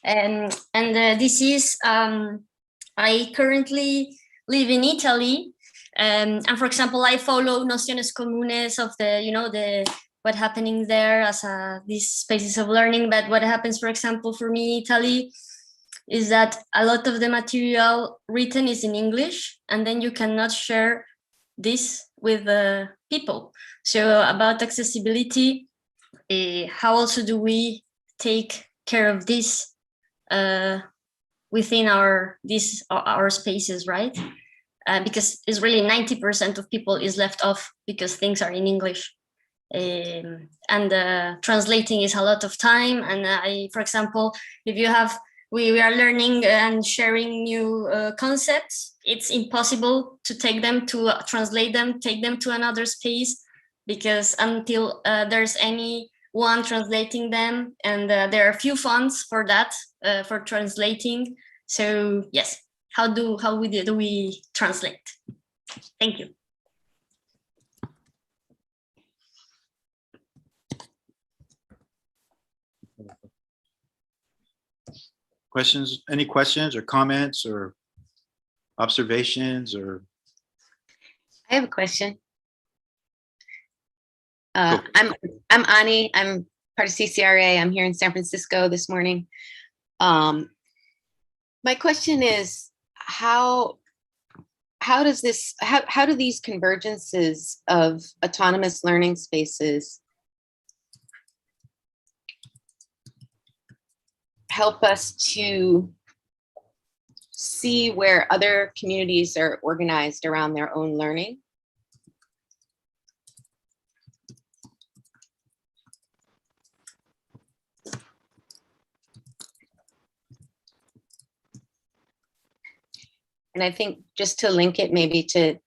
And this is, I currently live in Italy. And for example, I follow nociones comunes of the, what happening there as these spaces of learning. But what happens, for example, for me, Italy, is that a lot of the material written is in English, and then you cannot share this with the people. So about accessibility, how also do we take care of this within our spaces, right? Because it's really 90% of people is left off because things are in English. And translating is a lot of time. And for example, if you have, we are learning and sharing new concepts, it's impossible to take them, to translate them, take them to another space, because until there's anyone translating them, and there are few funds for that, for translating. So yes, how do we translate? Thank you. Questions, any questions or comments or observations or? I have a question. I'm Ani. I'm part of CCRA. I'm here in San Francisco this morning. My question is, how do these convergences of autonomous learning spaces help us to see where other communities are organized around their own learning? And I think just to link it maybe to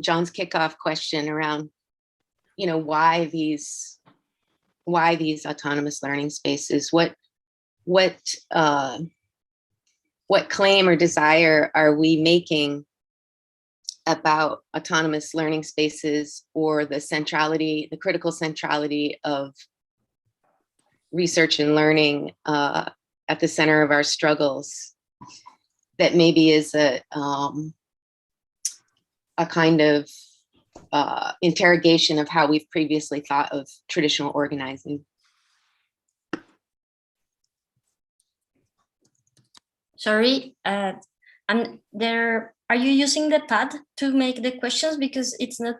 John's kickoff question around, why these autonomous learning spaces, what claim or desire are we making about autonomous learning spaces, or the critical centrality of research and learning at the center of our struggles, that maybe is a kind of interrogation of how we've previously thought of traditional organizing. Sorry, are you using the pad to make the questions? Because it's not,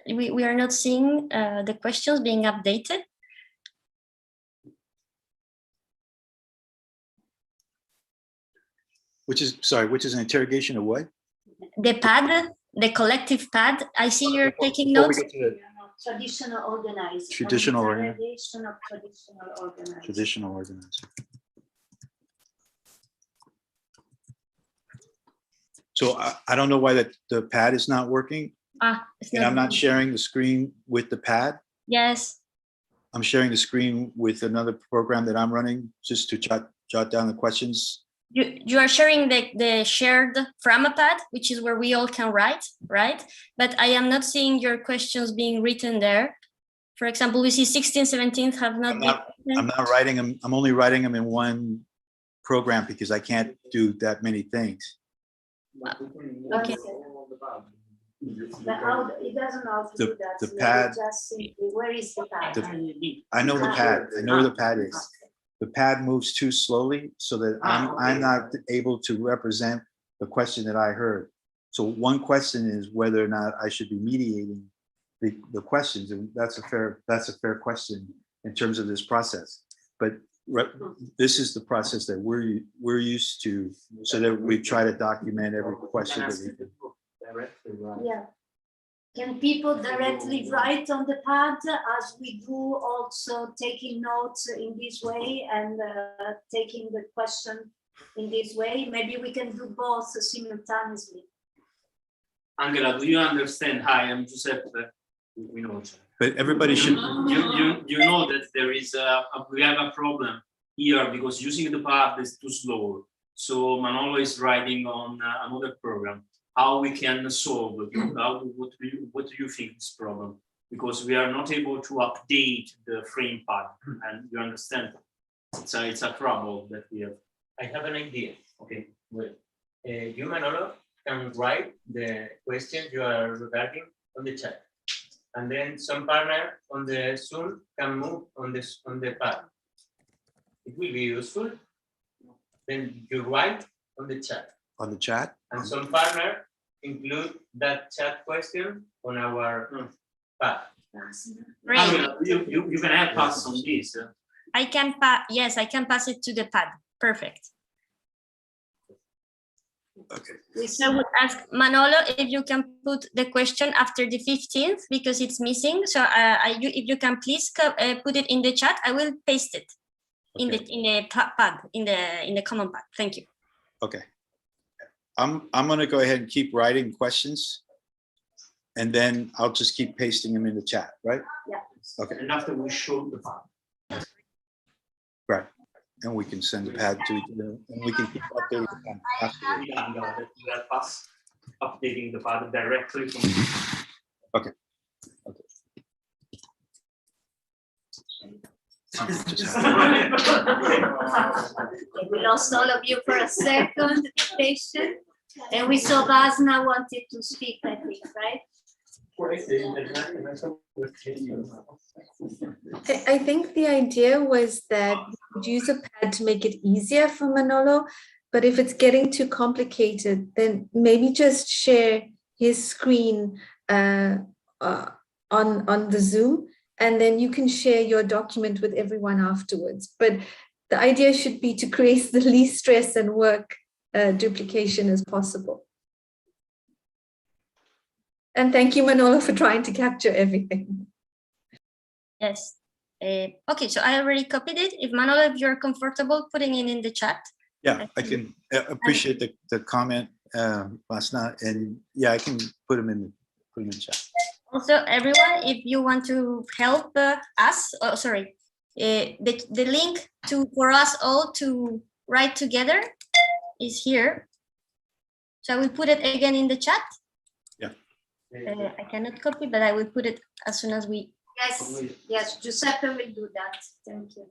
we are not seeing the questions being updated. Which is an interrogation of what? The pad, the collective pad. I see you're taking notes. Traditional organizing. Traditional organizing. Traditional organizing. Traditional organizing. So I don't know why the pad is not working. And I'm not sharing the screen with the pad. Yes. I'm sharing the screen with another program that I'm running just to jot down the questions. You are sharing the shared from a pad, which is where we all can write, right? But I am not seeing your questions being written there. For example, we see 16, 17 have not been written. I'm not writing them. I'm only writing them in one program because I can't do that many things. Okay. But how, it doesn't also do that. The pad. Just simply, where is the pad? I know the pad. I know where the pad is. The pad moves too slowly so that I'm not able to represent the question that I heard. So one question is whether or not I should be mediating the questions, and that's a fair question in terms of this process. But this is the process that we're used to, so that we try to document every question that we can. Yeah. Can people directly write on the pad, as we do, also taking notes in this way and taking the question in this way? Maybe we can do both simultaneously. Angela, do you understand? Hi, I'm Giuseppe. we know each other. But everybody should. You know that there is we have a problem here because using the pad is too slow. So Manolo is writing on another program how we can solve it. What do you think this problem? Because we are not able to update the frame pad, and you understand it's a trouble that we have. I have an idea. Okay. Well, you, Manolo, can write the question you are regarding on the chat, and then some partner on the Zoom can move on the pad. It will be useful. Then you write on the chat. On the chat? And some partner include that chat question on our pad. Great. You can help us on this. I can yes, I can pass it to the pad. Perfect. Okay. So I would ask Manolo if you can put the question after the 15th because it's missing. So if you can please put it in the chat, I will paste it in the pad in the common pad. Thank you. Okay. I'm going to go ahead and keep writing questions, and then I'll just keep pasting them in the chat, right? Yeah. Okay. And after we show the pad. Right. And we can send the pad to each other, and we can keep updating the pad afterwards. You help us updating the pad directly from. Okay. Okay. We lost all of you for a second. Be patient. And we saw Basna wanted to speak, I think, right? I think the idea was that we would use a pad to make it easier for Manolo, but if it's getting too complicated, then maybe just share his screen on the Zoom, and then you can share your document with everyone afterwards. But the idea should be to create the least stress and work duplication as possible. And thank you, Manolo, for trying to capture everything. Yes. Okay, so I already copied it. If Manolo, if you're comfortable putting it in the chat. Yeah, I can appreciate the comment last night, and yeah, I can put them in the chat. Also, everyone, if you want to help us, the link for us all to write together is here. So I will put it again in the chat. Yeah. I cannot copy, but I will put it as soon as we. Yes, Giuseppe will do that. Thank you.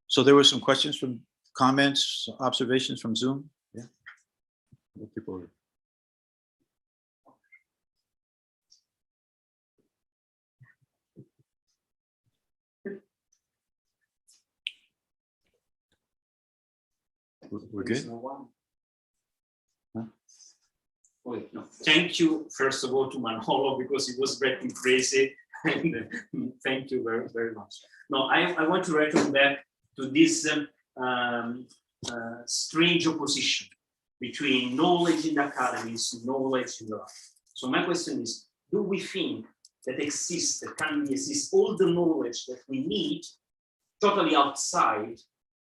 So there were some questions from comments, observations from Zoom. Yeah. People are... We're good. Huh? Wait, no. Thank you, first of all, to Manolo, because he was writing crazy. And thank you very, very much. No, I want to return back to this strange opposition between knowledge in the academies, knowledge in the life. So my question is, do we think that can exist all the knowledge that we need totally outside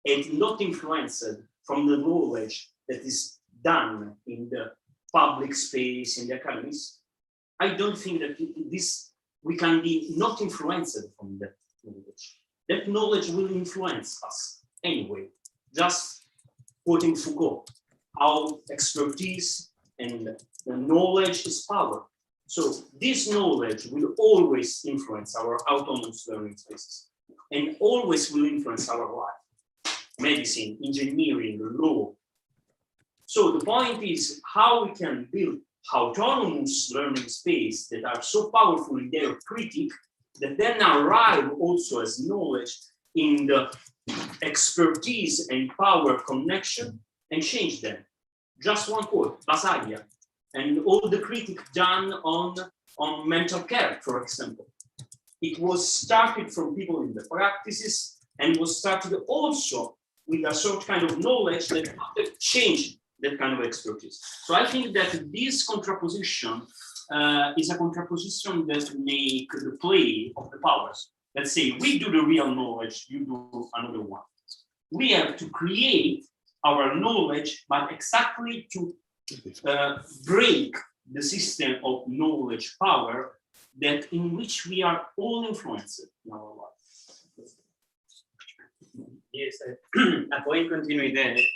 and not influenced from the knowledge that is done in the public space, in the academies? I don't think that we can be not influenced from that knowledge. That knowledge will influence us anyway. Just quoting Foucault, how expertise and the knowledge is power. So this knowledge will always influence our autonomous learning spaces and always will influence our life. Medicine, engineering, law. So the point is how we can build autonomous learning space that are so powerful in their critique that then arrive also as knowledge in the expertise and power connection and change them. Just one quote, Basaglia, and all the critique done on mental care, for example. It was started from people in the practices and was started also with a sort kind of knowledge that changed that kind of expertise. So I think that this contraposition is a contraposition that make the play of the powers. Let's say we do the real knowledge, you do another one. We have to create our knowledge, but exactly to break the system of knowledge power that in which we are all influenced in our life. Yes, poi continuidea.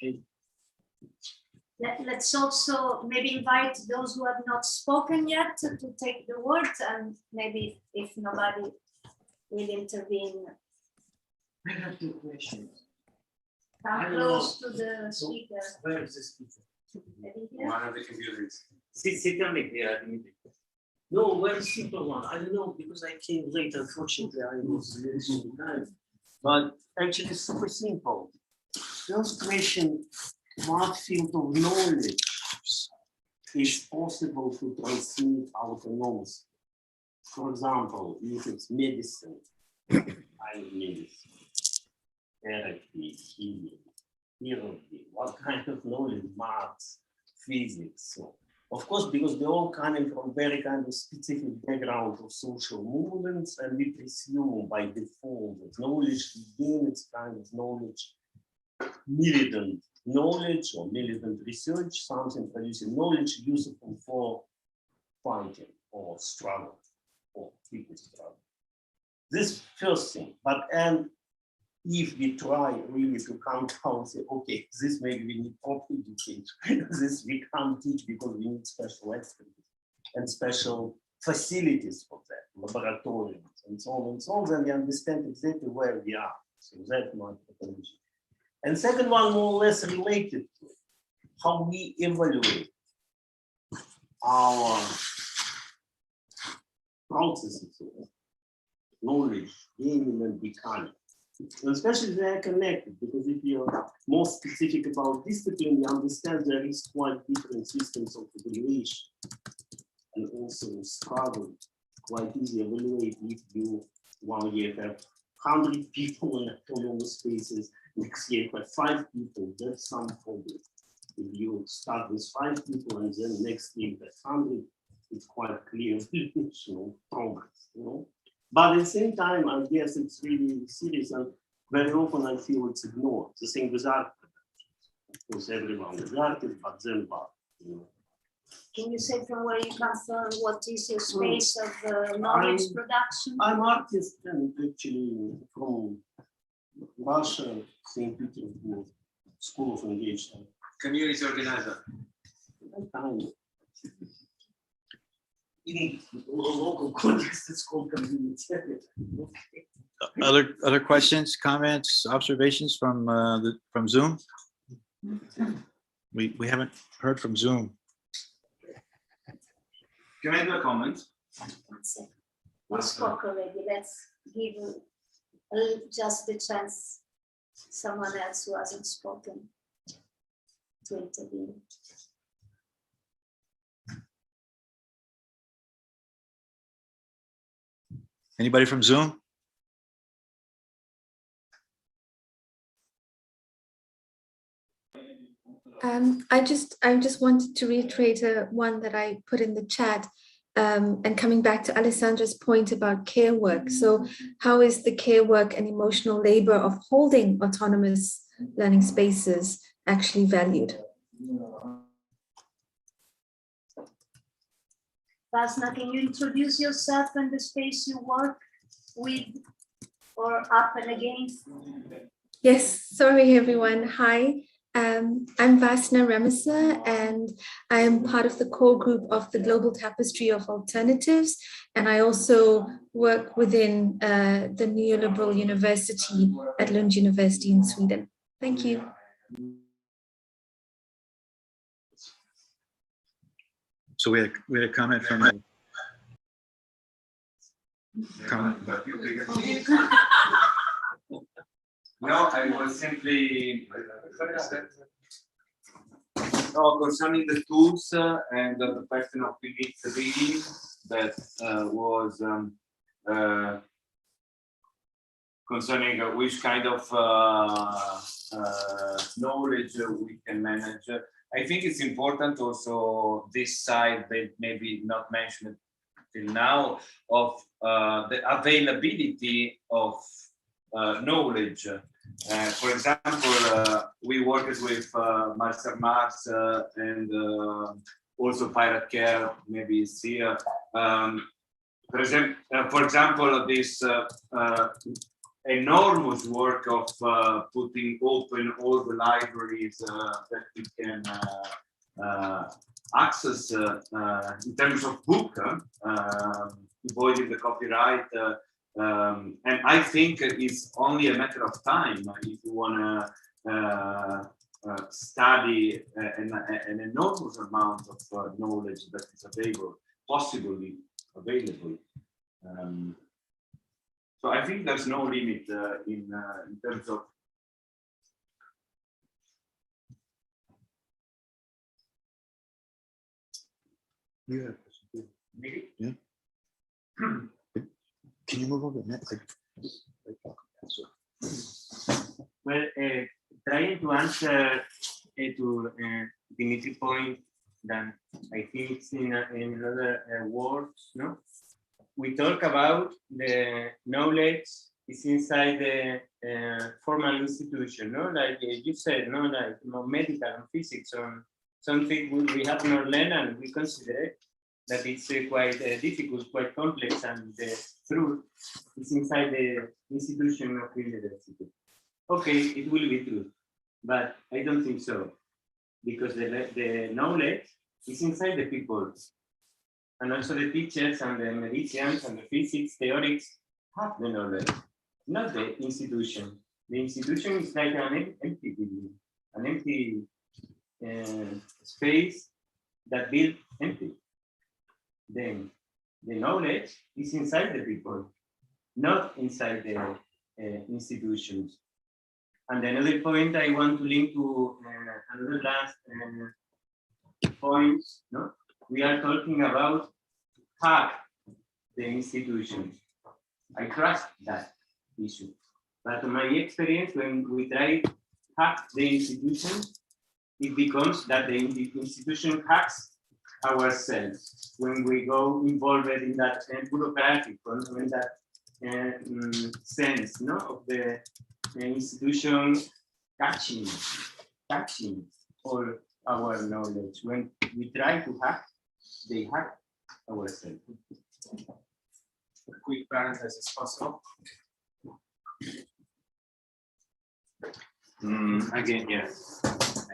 Let's also maybe invite those who have not spoken yet to take the word, and maybe if nobody will intervene. I have two questions. Come close to the speaker. Where is the speaker? Maybe here. One of the computers. Sit on it there. No, where is simple one? I don't know because I came late. Unfortunately, I was losing time. But actually, it's super simple. First question: what field of knowledge is possible to transmit autonomously? For example, if it's medicine, I need medicine, therapy, healing, theory, what kind of knowledge, maths, physics. So, of course, because they're all coming from very kind of specific background of social movements, and we presume by default that knowledge within its kind of knowledge, militant knowledge or militant research, something producing knowledge useful for fighting or struggle or people struggle. This first thing, but and if we try really to come down and say, okay, this maybe we need proper education, this we can't teach because we need special expertise and special facilities for that, laboratories and so on, then we understand exactly where we are. So that's my proposition. And second one, more or less related to how we evaluate our processes of knowledge, gaining and becoming. And especially they are connected, because if you're more specific about discipline, you understand there is quite different systems of evaluation. And also struggle, quite easy to evaluate if you 1 year have 100 people in autonomous spaces, next year you have 5 people, that's some problem. If you start with 5 people and then next year you have 100, it's quite clear evaluation progress, you know. But at the same time, I guess it's really serious, and very often I feel it's ignored. The same with art production. Of course, everyone is artist, but then what? You know. Can you say from where you come from? What is your space of knowledge production? I'm artist and actually from Russia, St. Petersburg, School of Engagement. Community organizer. In local context, it's called community. Other questions, comments, observations from Zoom? We haven't heard from Zoom. Can I do a comment? We spoke already. Let's give just the chance someone else who hasn't spoken to intervene. Anybody from Zoom? I just wanted to reiterate one that I put in the chat, and coming back to Alessandra's point about care work. So how is the care work and emotional labor of holding autonomous learning spaces actually valued? Vasna, can you introduce yourself and the space you work with or up and against? Yes, sorry everyone. Hi, I'm Vasna Ramasa, and I am part of the core group of the Global Tapestry of Alternatives, and I also work within the Neoliberal University at Lund University in Sweden. Thank you. So we had a comment from a comment. No, I was simply concerning the tools and the question of reading that was concerning which kind of knowledge we can manage. I think it's important also this side that maybe not mentioned till now of the availability of knowledge. For example, we worked with Marcel Marx and also Pirate Care maybe is here. For example, this enormous work of putting open all the libraries that we can access in terms of book, avoiding the copyright. And I think it's only a matter of time if you want to study an enormous amount of knowledge that is available, possibly available. So I think there's no limit in terms of. Yeah. Maybe? Yeah. Can you move over the next? Well, trying to answer to Dimitri's point, that I think it's in other words, no? We talk about the knowledge is inside the formal institution, no? Like you said, no, like medical and physics, or something we have not learned, and we consider that it's quite difficult, quite complex, and the truth is inside the institution of the university. Okay, it will be true, but I don't think so, because the knowledge is inside the people. And also the teachers and the medicians and the physics theorics have the knowledge, not the institution. The institution is like an empty building, an empty space that built empty. Then the knowledge is inside the people, not inside the institutions. And another point I want to link to another last point, no? We are talking about hack the institutions. I trust that issue. But in my experience, when we try to hack the institutions, it becomes that the institution hacks ourselves. When we go involved in that bureaucratic, in that sense, no, of the institution catching all our knowledge. When we try to hack, they hack ourselves. A quick parenthesis possible. Again, yeah.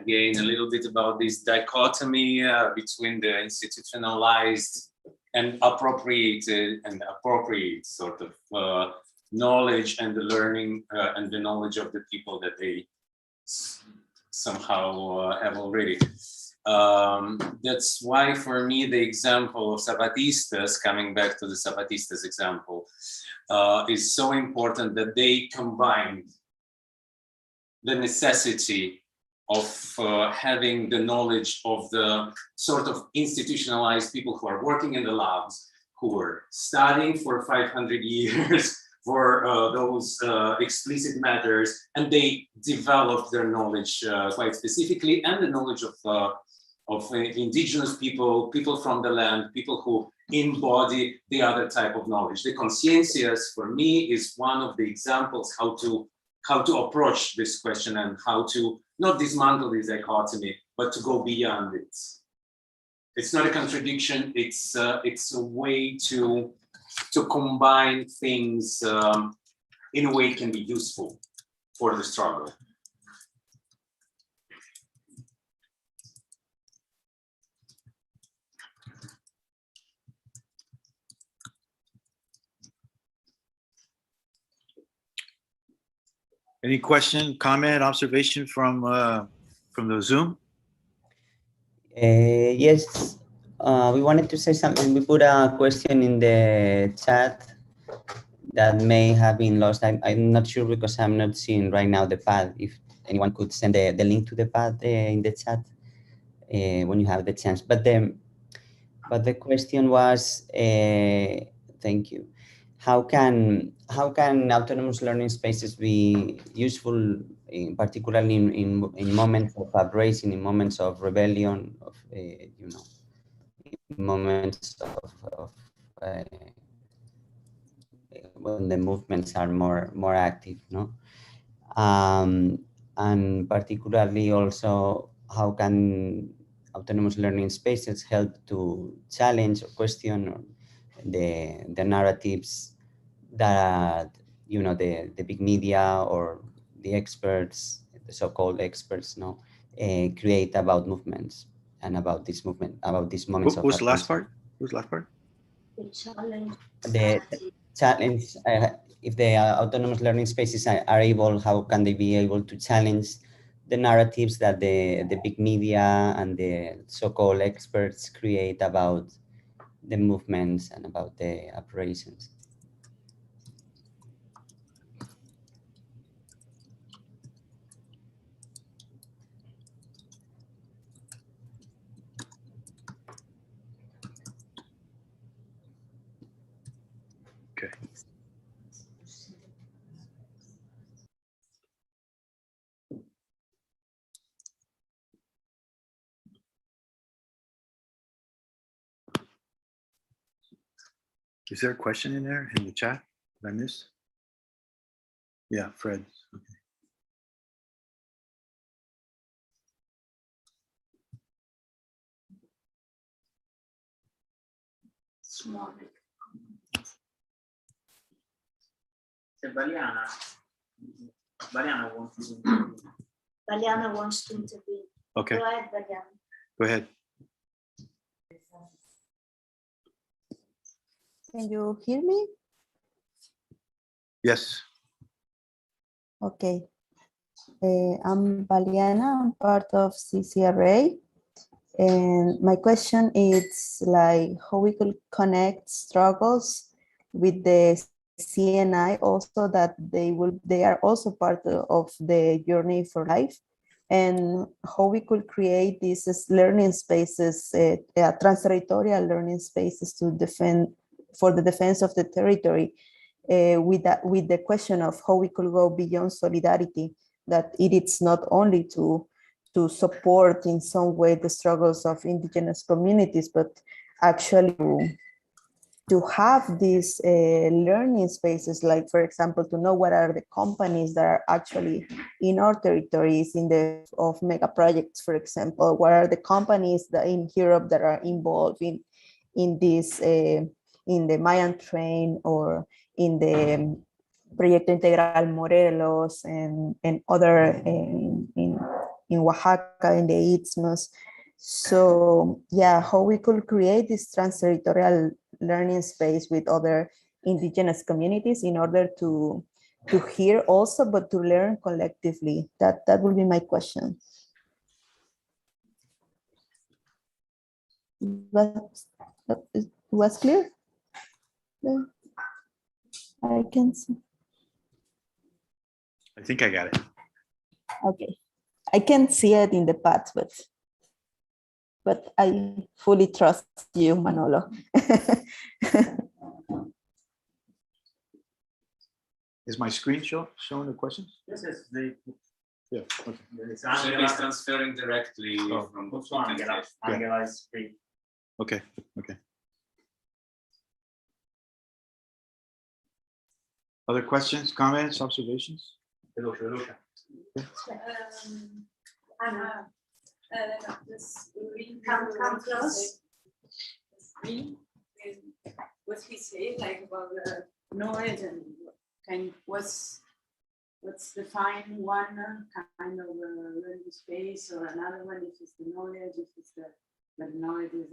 Again, a little bit about this dichotomy between the institutionalized and appropriated and appropriate sort of knowledge and the learning and the knowledge of the people that they somehow have already. That's why for me the example of Zapatistas, coming back to the Zapatistas example, is so important, that they combined the necessity of having the knowledge of the sort of institutionalized people who are working in the labs, who were studying for 500 years for those explicit matters, and they developed their knowledge quite specifically, and the knowledge of indigenous people, people from the land, people who embody the other type of knowledge. The consciencias, for me, is one of the examples how to approach this question and how to not dismantle this dichotomy, but to go beyond it. It's not a contradiction. It's a way to combine things in a way it can be useful for the struggle. Any question, comment, observation from the Zoom? Yes, we wanted to say something. We put a question in the chat that may have been lost. I'm not sure because I'm not seeing right now the pad. If anyone could send the link to the pad in the chat when you have the chance. But the question was, thank you. How can autonomous learning spaces be useful, particularly in moments of uprising, in moments of rebellion, of in moments of when the movements are more active, no? And particularly also, how can autonomous learning spaces help to challenge or question the narratives that are, you know, the big media or the experts, the so-called experts, create about movements and about this movement, about these moments What of was the last attention. part? What was the last part? The challenge. The challenge, if the autonomous learning spaces are able, how can they be able to challenge the narratives that the big media and the so-called experts create about the movements and about the operations? Okay. Is there a question in there in the chat that I missed? Yeah, Fred. Okay. Small. Valiana wants to. Valiana wants to intervene. Okay. Go ahead, Valiana. Go ahead. Can you hear me? Yes. Okay. I'm Valiana, I'm part of CCRA. And my question is like how we could connect struggles with the CNI also, that they are also part of the journey for life, and how we could create these learning spaces, trans-territorial learning spaces to defend, for the defense of the territory, with the question of how we could go beyond solidarity, that it is not only to support in some way the struggles of indigenous communities, but actually to have these learning spaces, like, for example, to know what are the companies that are actually in our territories of mega projects, for example, what are the companies that in Europe that are involved in this, in the Mayan train, or in the Proyecto Integral Morelos, and other in Oaxaca, in the Istmus. So yeah, how we could create this trans-territorial learning space with other indigenous communities in order to hear also, but to learn collectively. That will be my question. Was clear? Yeah. I can see. I think I got it. Okay. I can't see it in the past, but I fully trust you, Manolo. Is my screen showing the questions? Yes, Yeah. Okay. It's transferring directly from the Yeah. Okay. Okay. Other questions, comments, observations? Anna, this Come close. What he said, like about the knowledge and what's defined one kind of learning space, or another one if it's the knowledge, if it's the knowledge is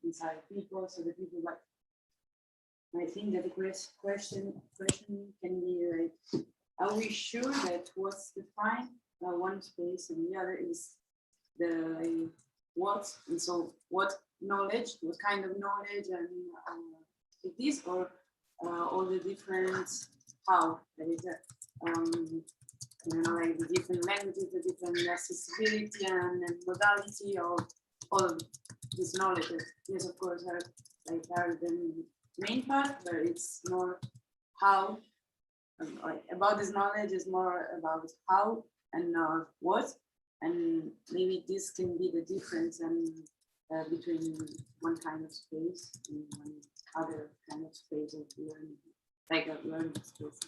inside people, so the people like. I think that the question can be like, are we sure that what's defined one space and the other is the what, and so what knowledge, what kind of knowledge, and it is, or all the different how, you know, like the different languages, the different accessibility and modality of all of this knowledge. Yes, of course, are the main part, but it's more how, like, about this knowledge is more about how and not what, and maybe this can be the difference and between one kind of space and one other kind of space of learning, like a learning space.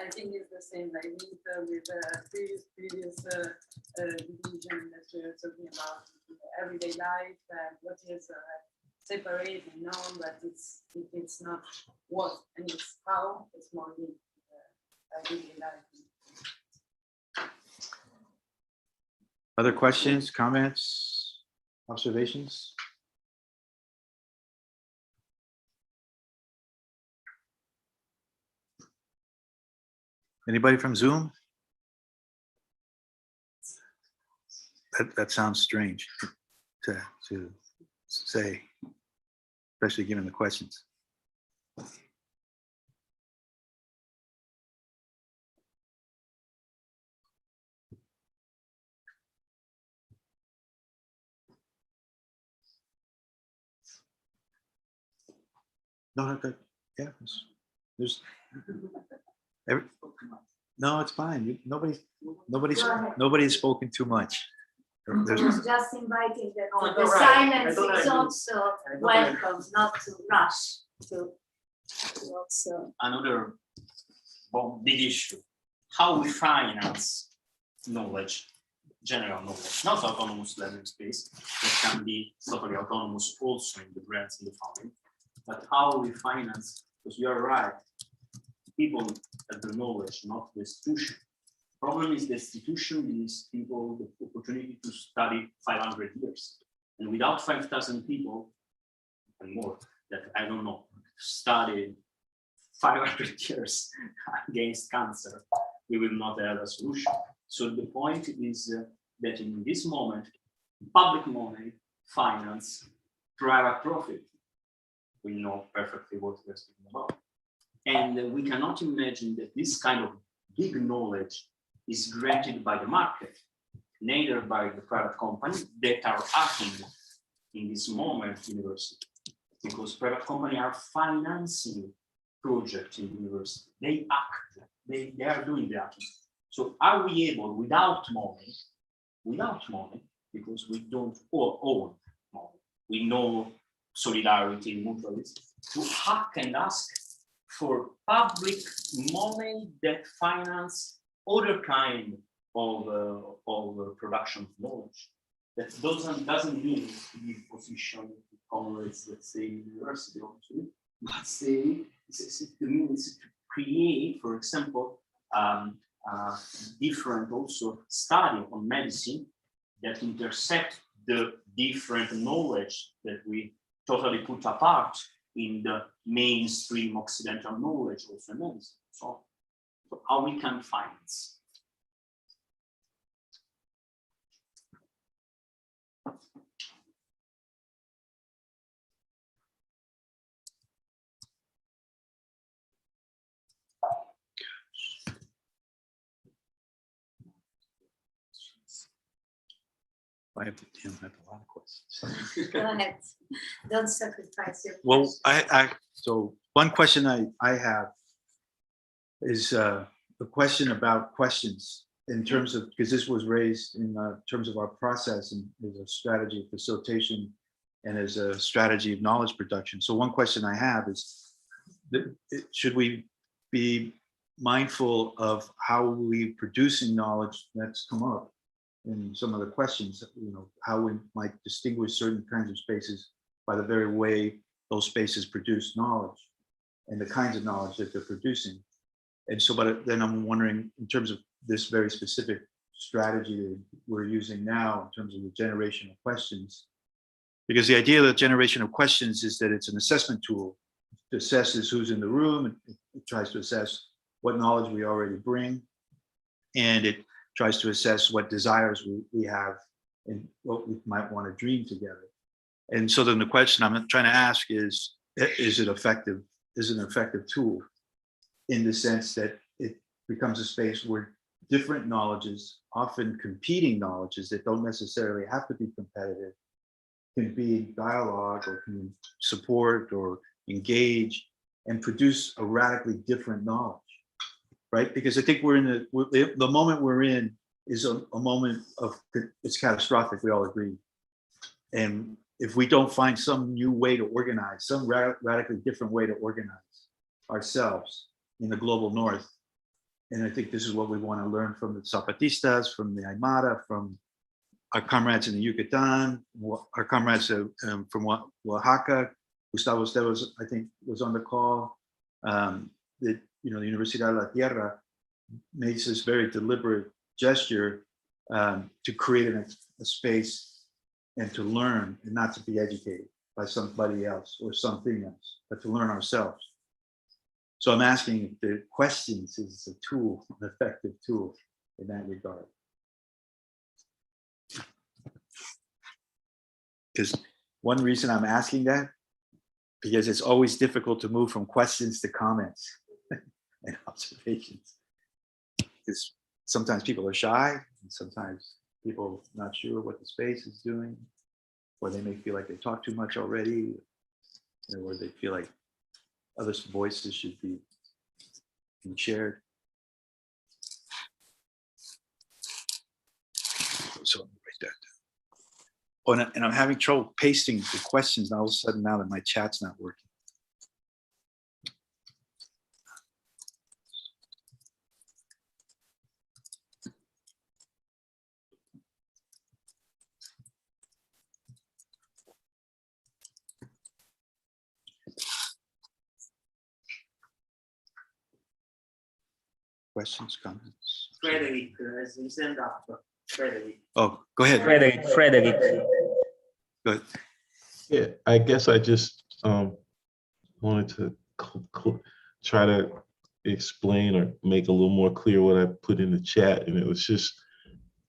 I think it's the same like with previous division that we're talking about everyday life and what is separate and known, but it's not what and it's how. It's more deep. Everyday life. Other questions, comments, observations? Anybody from Zoom? That sounds strange to say, especially given the questions. No, yeah, there's no, it's fine. Nobody's spoken too much. Just inviting them on. The silence is also welcome, not to rush to also. Another big issue, how we finance knowledge, general knowledge, not autonomous learning space, that can be totally autonomous also in the grants and the funding, but how we finance, because you're right, people have the knowledge, not the institution. Problem is the institution gives people the opportunity to study 500 years. And without 5,000 people and more that I don't know, study 500 years against cancer, we will not have a solution. So the point is that in this moment, public money finance private profit. We know perfectly what we're speaking about. And we cannot imagine that this kind of big knowledge is granted by the market, neither by the private companies that are acting in this moment university, because private companies are financing projects in university. They act, they are doing the acting. So are we able, without money, because we don't own money, we know solidarity, mutualism, to hack and ask for public money that finance other kind of production of knowledge. That doesn't mean to be position to Congress, let's say, university, obviously, but say it means to create, for example, different also study on medicine that intersect the different knowledge that we totally put apart in the mainstream Occidental knowledge also in medicine. So how we can finance. I have a lot of questions. Go ahead. Don't sacrifice your Well, so one question I have is a question about questions in terms of, because this was raised in terms of our process and as a strategy of facilitation and as a strategy of knowledge production. So one question I have is, should we be mindful of how we producing knowledge that's come up in some of the questions, how we might distinguish certain kinds of spaces by the very way those spaces produce knowledge and the kinds of knowledge that they're producing. And so, but then I'm wondering, in terms of this very specific strategy that we're using now in terms of the generation of questions, because the idea of the generation of questions is that it's an assessment tool. It assesses who's in the room, and it tries to assess what knowledge we already bring, and it tries to assess what desires we have and what we might want to dream together. And so then the question I'm trying to ask is it effective? Is it an effective tool in the sense that it becomes a space where different knowledges, often competing knowledges that don't necessarily have to be competitive, can be in dialogue or can support or engage and produce a radically different knowledge, right? Because I think we're in the moment we're in is a moment of, it's catastrophic, we all agree. And if we don't find some new way to organize, some radically different way to organize ourselves in the global north, And I think this is what we want to learn from the Zapatistas, from the Aymara, from our comrades in the Yucatan, our comrades from Oaxaca. Gustavo Esteves, I think, was on the call. That, you know, the Universidad de la Tierra makes this very deliberate gesture to create a space and to learn, and not to be educated by somebody else or something else, but to learn ourselves. So I'm asking if the questions is a tool, an effective tool in that regard. Because one reason I'm asking that, because it's always difficult to move from questions to comments and observations. Because sometimes people are shy, and sometimes people not sure what the space is doing, or they may feel like they talk too much already, or they feel like other voices should be shared. So I'm gonna write that down. Oh, and I'm having trouble pasting the questions all of a sudden now that my chat's not working. Questions, comments? Frederick has his hand up. Frederick. Oh, go ahead. Frederick. Go ahead. Yeah, I guess I just wanted to try to explain or make a little more clear what I put in the chat. And it was just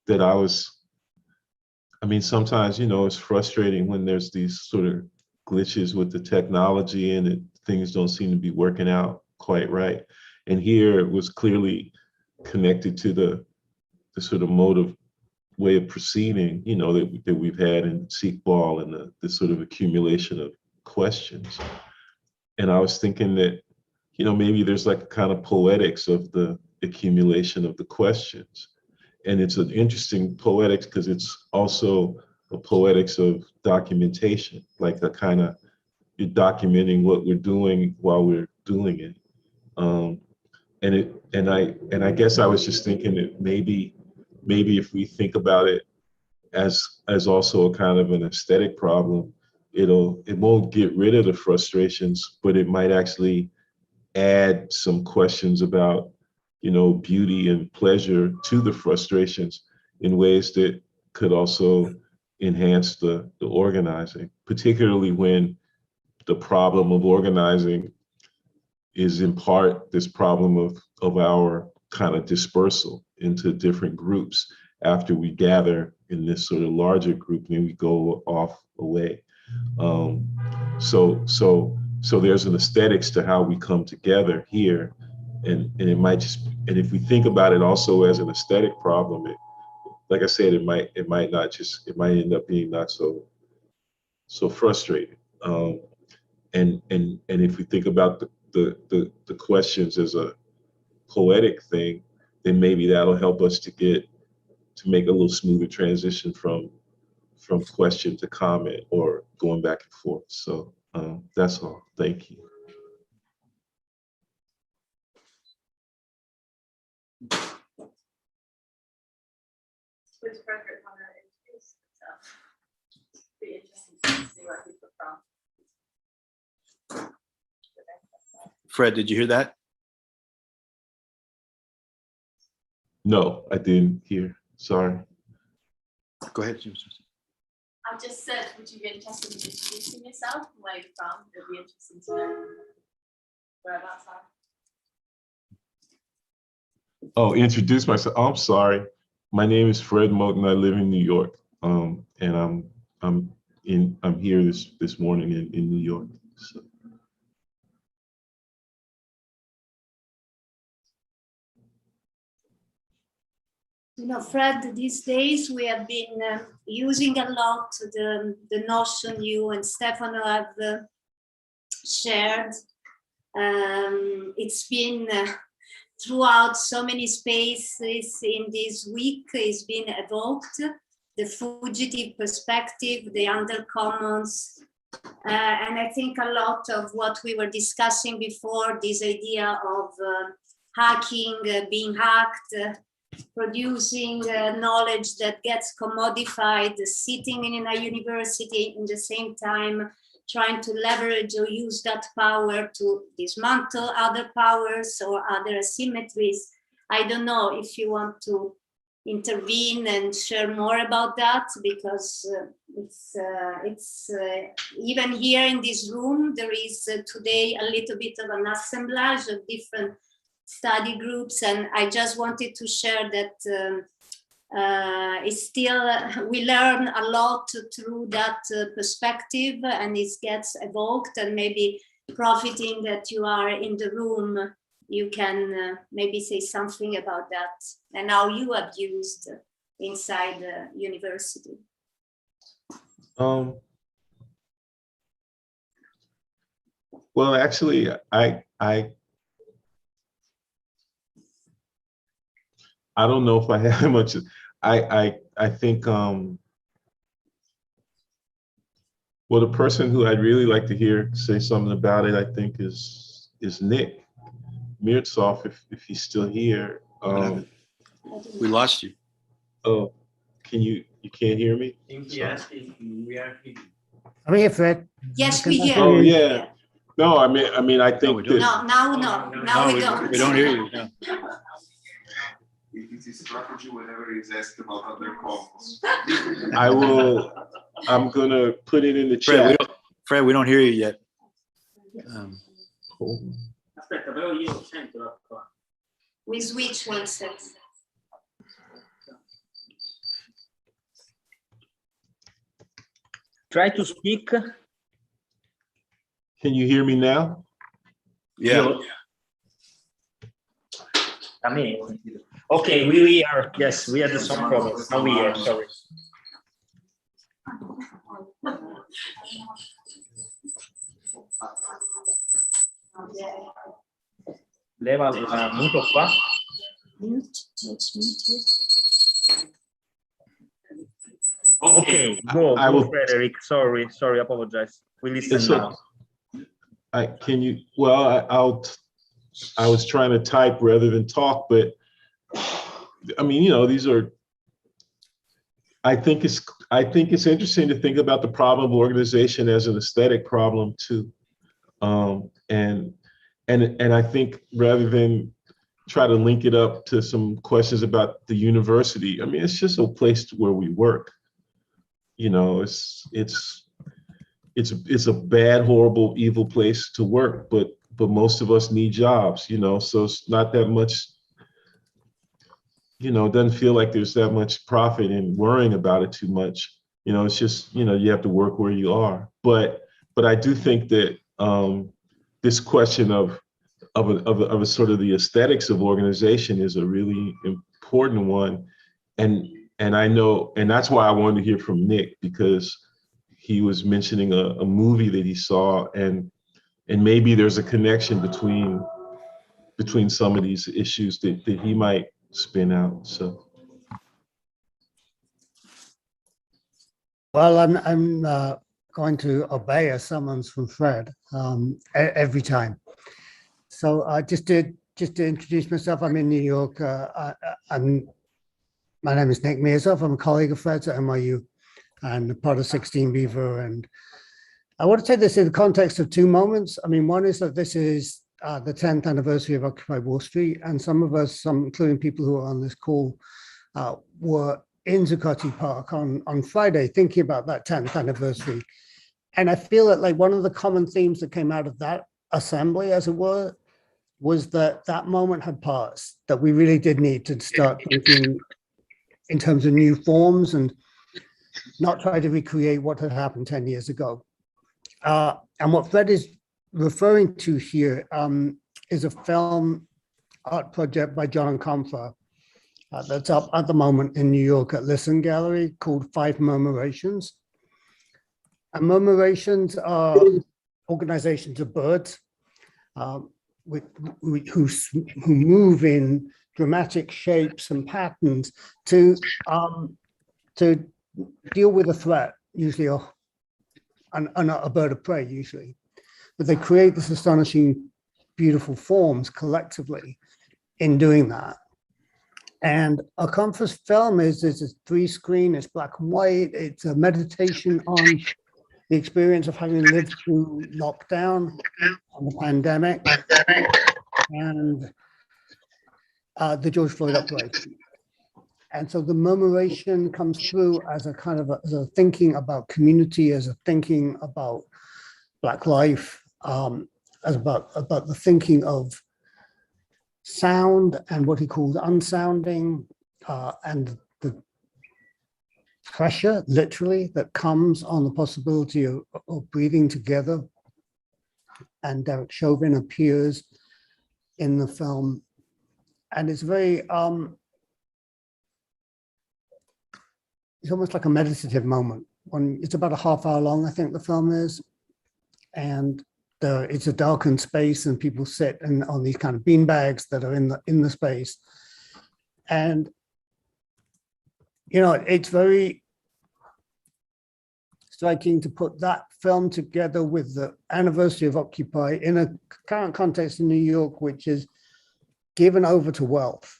that I mean, sometimes, you know, it's frustrating when there's these sort of glitches with the technology and things don't seem to be working out quite right. And here it was clearly connected to the sort of way of proceeding, you know, that we've had in Seekball and the sort of accumulation of questions. And I was thinking that, you know, maybe there's like a kind of poetics of the accumulation of the questions. And it's an interesting poetics because it's also a poetics of documentation, like a kind of, you're documenting what we're doing while we're doing it. And I guess I was just thinking that maybe if we think about it as also a kind of an aesthetic problem, it won't get rid of the frustrations, but it might actually add some questions about, you know, beauty and pleasure to the frustrations in ways that could also enhance the organizing, particularly when the problem of organizing is in part this problem of our kind of dispersal into different groups after we gather in this sort of larger group and we go off away. So there's an aesthetics to how we come together here, and it might just, and if we think about it also as an aesthetic problem, like I said, it might end up being not so frustrating. And if we think about the questions as a poetic thing, then maybe that'll help us to make a little smoother transition from question to comment or going back and forth. So that's all. Thank you. Which Frederick want to introduce himself? Be interesting to see what he put from. Fred, did you hear that? No, I didn't hear. Sorry. Go ahead. I just said, would you be interested in introducing yourself, where you're from? It'd be interesting to know whereabouts are. Oh, introduce myself. Oh, I'm sorry. My name is Fred Moten. I live in New York, and I'm here this morning in New York. So. You know, Fred, these days we have been using a lot the notion you and Stefano have shared. It's been throughout so many spaces in this week, it's been evoked, the fugitive perspective, the undercommons, and I think a lot of what we were discussing before, this idea of hacking, being hacked, producing knowledge that gets commodified, sitting in a university in the same time, trying to leverage or use that power to dismantle other powers or other asymmetries. I don't know if you want to intervene and share more about that, because it's even here in this room, there is today a little bit of an assemblage of different study groups, and I just wanted to share that it's still, we learn a lot through that perspective, and it gets evoked, and maybe profiting that you are in the room, you can maybe say something about that and how you have used inside the university. Well, actually, I don't know if I have much. I think well, the person who I'd really like to hear say something about it, I think, is Nick Mirtsov, if he's still here. We lost you. Oh, you can't hear me? Yes, we are here. I'm here, Fred. Yes, we hear. Oh yeah. No, I mean, I think that. Now we don't. We don't hear you. No. It is a strategy whenever he's asked about other calls. I'm gonna put it in the Fred, chat. Fred, we don't hear you yet. Aspetta, però io sento la tua. We switch one second. Try to speak. Can you hear me now? Yeah. Okay, we are. Yes, we had some problems. Now we are. Sorry. Leva muto qua. Okay, go, Frederick. Sorry, apologize. We listen now. I was trying to type rather than talk, but I mean, these are. I think it's interesting to think about the problem of organization as an aesthetic problem too, and I think rather than try to link it up to some questions about the university, I mean, it's just a place where we work. It's a bad, horrible, evil place to work, but most of us need jobs, so it's not that much. It doesn't feel like there's that much profit in worrying about it too much. It's just, you have to work where you are. But I do think that this question of a sort of the aesthetics of organization is a really important one. And I know, and that's why I wanted to hear from Nick, because he was mentioning a movie that he saw, and maybe there's a connection between some of these issues that he might spin out. So, well, I'm going to obey a summons from Fred every time. So just to introduce myself, I'm in New York. My name is Nick Mirtsov. I'm a colleague of Fred's at NYU and part of 16 Beaver. And I want to take this in the context of two moments. I mean, one is that this is the 10th anniversary of Occupy Wall Street, and some of us, including people who are on this call, were in Zuccotti Park on Friday thinking about that 10th anniversary. And I feel that like one of the common themes that came out of that assembly, as it were, was that moment had passed, that we really did need to start thinking in terms of new forms and not try to recreate what had happened 10 years ago. And what Fred is referring to here is a film art project by John Confer that's up at the moment in New York at Listen Gallery called 5 Murmurations. And murmurations are organizations of birds who move in dramatic shapes and patterns to deal with a threat, usually a bird of prey, usually. But they create this astonishing, beautiful forms collectively. in doing that. And a conference film is a 3-screen, it's black and white, it's a meditation on the experience of having lived through lockdown and the pandemic and the George Floyd uprising. And so the murmuration comes through as a kind of as a thinking about community, as a thinking about Black life, as about the thinking of sound and what he called unsounding, and the pressure, literally, that comes on the possibility of breathing together. And Derek Chauvin appears in the film, and it's very, it's almost like a meditative moment. When it's about a half-hour long, I think the film is, and it's a darkened space, and people sit on these kind of beanbags that are in the space, and you know, it's very striking to put that film together with the anniversary of Occupy in a current context in New York, which is given over to wealth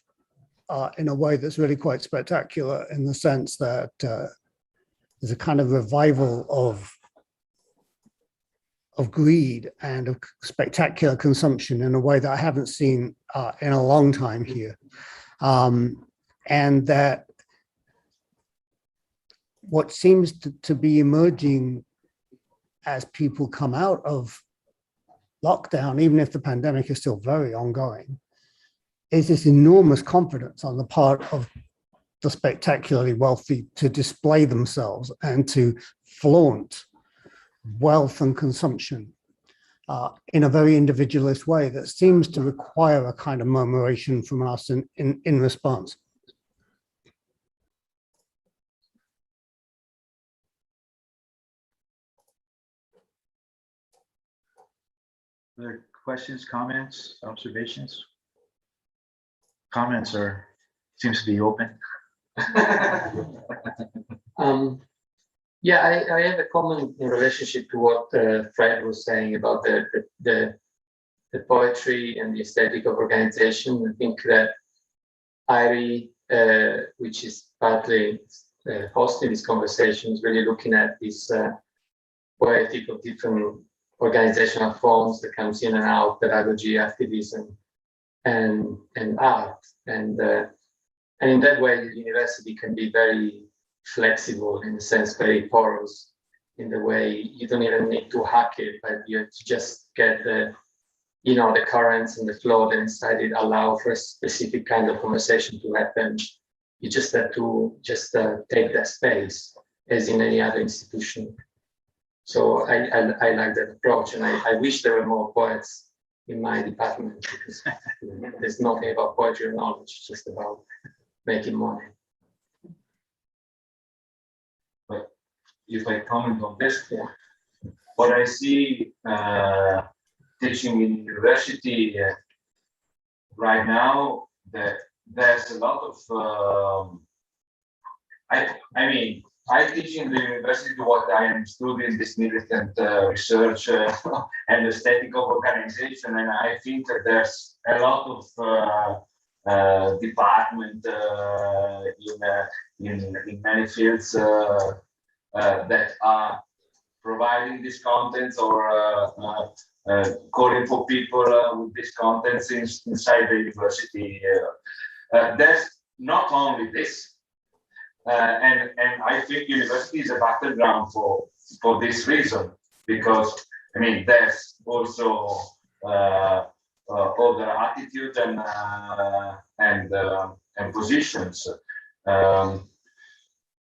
in a way that's really quite spectacular, in the sense that there's a kind of revival of greed and of spectacular consumption in a way that I haven't seen in a long time here. And that what seems to be emerging as people come out of lockdown, even if the pandemic is still very ongoing, is this enormous confidence on the part of the spectacularly wealthy to display themselves and to flaunt wealth and consumption in a very individualist way that seems to require a kind of murmuration from us in response. Other questions, comments, observations? Comments seems to be open. Yeah, I have a comment in relationship to what Fred was saying about the poetry and the aesthetic of organization. I think that IRI, which is partly hosting this conversation, is really looking at this poetic of different organizational forms that comes in and out, pedagogy, activism, and art. And in that way, the university can be very flexible, in a sense, very porous, in the way you don't even need to hack it, but you have to just get the currents and the flow that inside it allow for a specific kind of conversation to happen. You just have to take that space, as in any other institution. So I like that approach, and I wish there were more poets in my department, because there's nothing about poetry or knowledge, it's just about making money. But if I comment on this, what I see teaching in university right now, that there's a lot of I teach in the university what I am studying, this militant research and aesthetic of organization, and I think that there's a lot of department in many fields that are providing these contents or calling for people with these contents inside the university. There's not only this. And I think university is a battleground for this reason, because there's also other attitudes and positions.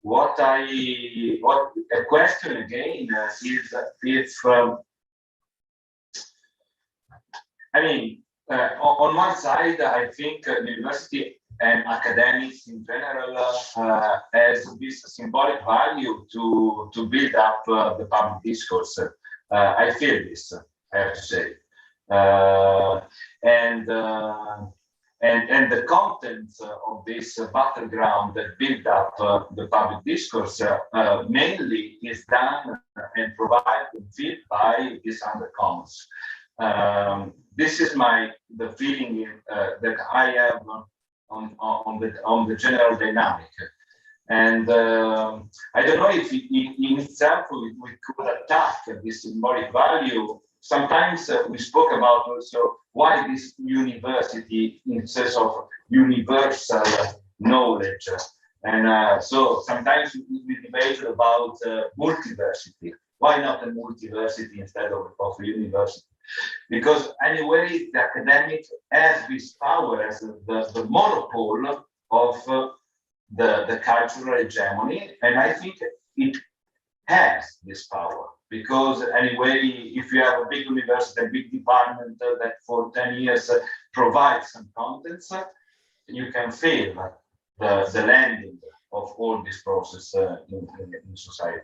What a question again is if on one side, I think the university and academics in general has this symbolic value to build up the public discourse. I feel this, I have to say. And the contents of this battleground that build up the public discourse mainly is done and provided and filled by these undercommons. this is the feeling that I have on the general dynamic. And I don't know if in itself we could attack this symbolic value. Sometimes we spoke about also why this university in sense of universal knowledge. And so sometimes we debate about multiversity. Why not a multiversity instead of a university? Because anyway, the academic has this power as the monopole of the cultural hegemony, and I think it has this power because anyway, if you have a big university, a big department that for 10 years provides some contents, you can feel the landing of all this process in society.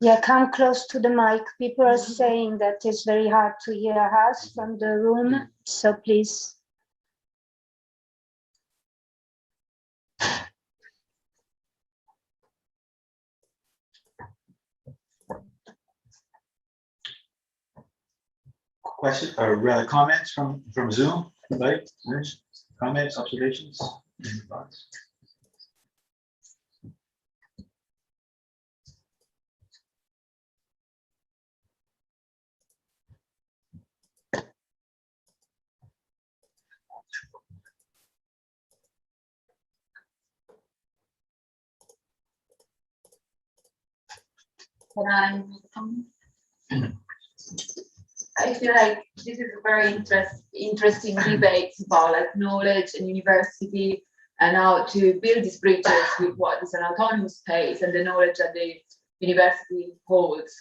Yeah, come close to the mic. People are saying that it's very hard to hear us from the room, so please. Questions or comments from Zoom? Right? Comments, observations, thoughts? I feel like this is a very interesting debate about like knowledge and university and how to build these bridges with what is an autonomous space and the knowledge that the university holds.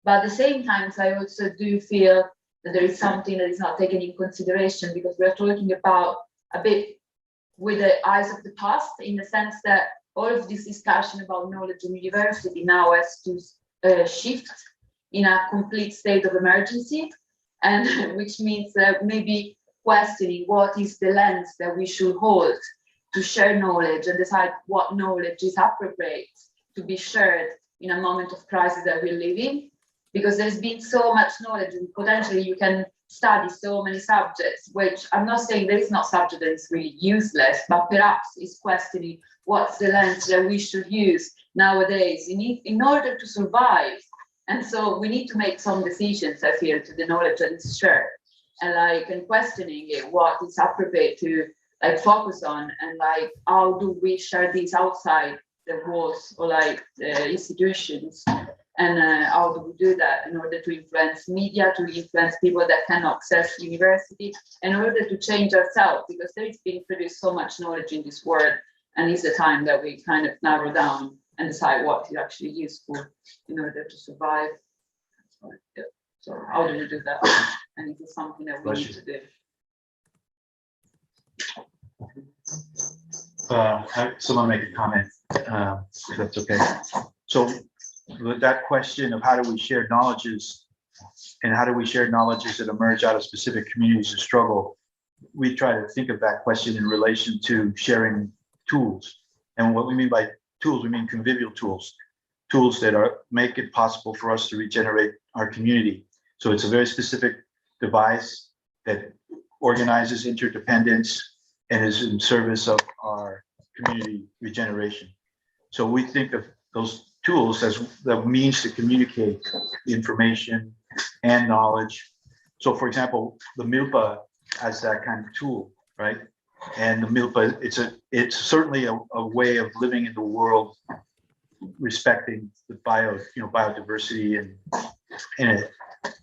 But at the same time, I also do feel that there is something that is not taken in consideration because we are talking about a bit with the eyes of the past in the sense that all of this discussion about knowledge and university now has to shift in a complete state of emergency, and which means maybe questioning what is the lens that we should hold to share knowledge and decide what knowledge is appropriate to be shared in a moment of crisis that we're living. Because there's been so much knowledge and potentially you can study so many subjects, which I'm not saying there is no subject that is really useless, but perhaps is questioning what's the lens that we should use nowadays in order to survive. And so we need to make some decisions, I feel, to the knowledge that is shared, and questioning it, what is appropriate to focus on, and how do we share this outside the walls or the institutions, and how do we do that in order to influence media, to influence people that can access university, in order to change ourselves, because there is being produced so much knowledge in this world, and it's the time that we kind of narrow down and decide what is actually useful in order to survive. So how do we do that? And it is something that we need to do. Someone make a comment, if that's okay. So with that question of how do we share knowledges and how do we share knowledges that emerge out of specific communities of struggle, we try to think of that question in relation to sharing tools. And what we mean by tools, we mean convivial tools, tools that make it possible for us to regenerate our community. So it's a very specific device that organizes interdependence and is in service of our community regeneration. So we think of those tools as the means to communicate information and knowledge. So for example, the Milpa has that kind of tool, right? And the Milpa, it's certainly a way of living in the world, respecting the biodiversity, and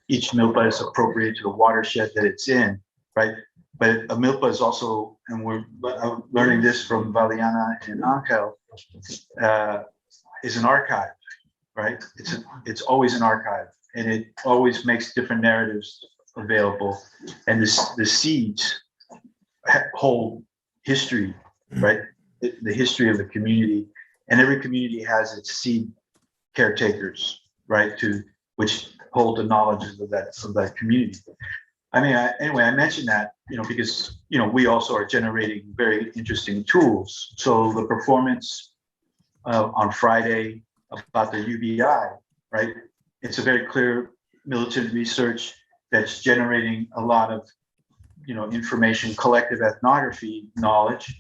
each Milpa is appropriate to the watershed that it's in, right? But a Milpa is also, and we're learning this from Valiana and Angel, is an archive, right? It's always an archive, and it always makes different narratives available. And the seeds hold history, right? The history of the community, and every community has its seed caretakers, right? Which hold the knowledge of that community. I mean, anyway, I mentioned that, because, we also are generating very interesting tools. So the performance on Friday about the UBI, right? it's a very clear militant research that's generating a lot of, information, collective ethnography knowledge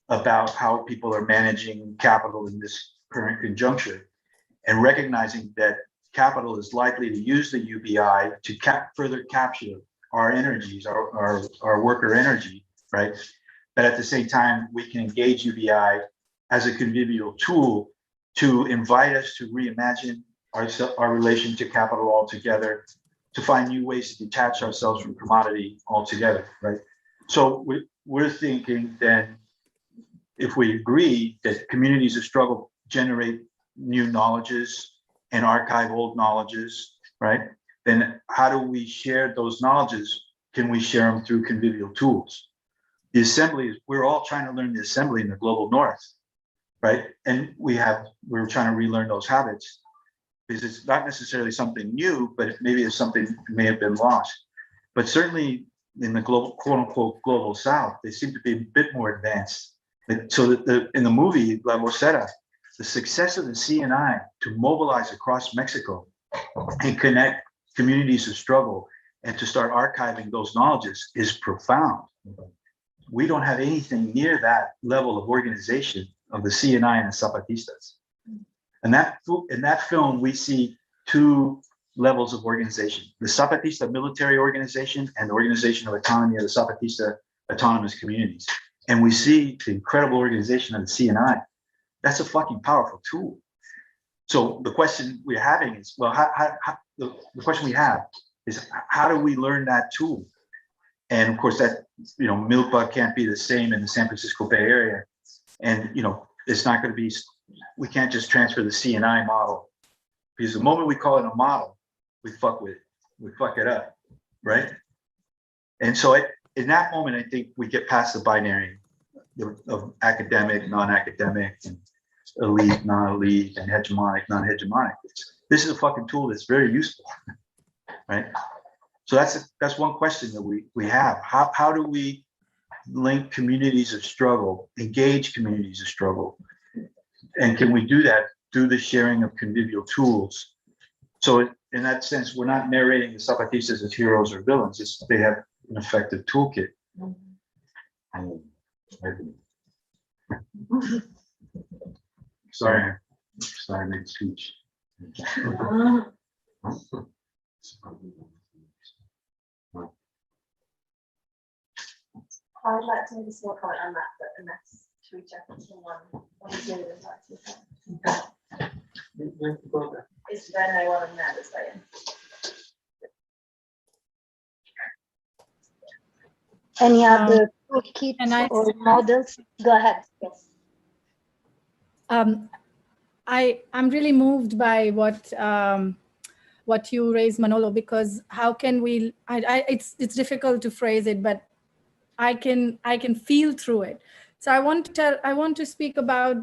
about how people are managing capital in this current conjuncture, and recognizing that capital is likely to use the UBI to further capture our energies, our worker energy, right? But at the same time, we can engage UBI as a convivial tool to invite us to reimagine our relation to capital altogether, to find new ways to detach ourselves from commodity altogether, right? So we're thinking then, if we agree that communities of struggle generate new knowledges and archive old knowledges, right? Then how do we share those knowledges? Can we share them through convivial tools? The assembly, we're all trying to learn the assembly in the global north, right? And we're trying to relearn those habits, because it's not necessarily something new, but maybe it's something that may have been lost. But certainly in the global, quote unquote, global South, they seem to be a bit more advanced. So that in the movie La Mosera, the success of the CNI to mobilize across Mexico and connect communities of struggle and to start archiving those knowledges is profound. We don't have anything near that level of organization of the CNI and the Zapatistas. And in that film, we see two levels of organization: the Zapatista military organization and the organization of autonomy of the Zapatista autonomous communities. And we see the incredible organization of the CNI. That's a fucking powerful tool. So the question we're having is, well, the question we have is, how do we learn that tool? And of course, that, Milpa can't be the same in the San Francisco Bay Area. And, it's not going to be, we can't just transfer the CNI model, because the moment we call it a model, we fuck with it. We fuck it up, right? And so in that moment, I think we get past the binary of academic, non-academic, and elite, non-elite, and hegemonic, non-hegemonic. This is a fucking tool that's very useful, right? So that's one question that we have. How do we link communities of struggle, engage communities of struggle? And can we do that through the sharing of convivial tools? So in that sense, we're not narrating the Zapatistas as heroes or villains. They have an effective toolkit. Sorry, I made speech. I would like to make a small comment on that, but unless should we check into one Zoom Is there no one in there that's waiting? Any other toolkits or models? Go ahead. Yes. I'm really moved by what you raised, Manolo, because how can we? It's difficult to phrase it, but I can feel through it. So I want to speak about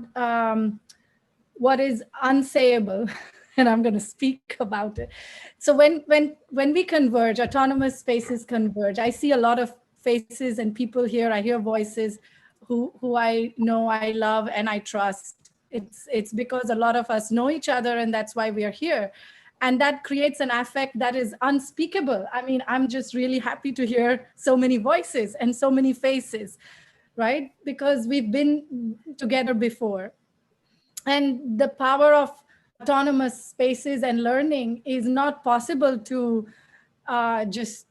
what is unsayable, and I'm going to speak about it. So when we converge, autonomous spaces converge, I see a lot of faces and people here. I hear voices who I know, I love, and I trust. It's because a lot of us know each other, and that's why we are here. And that creates an affect that is unspeakable. I mean, I'm just really happy to hear so many voices and so many faces, right? Because we've been together before. And the power of autonomous spaces and learning is not possible to just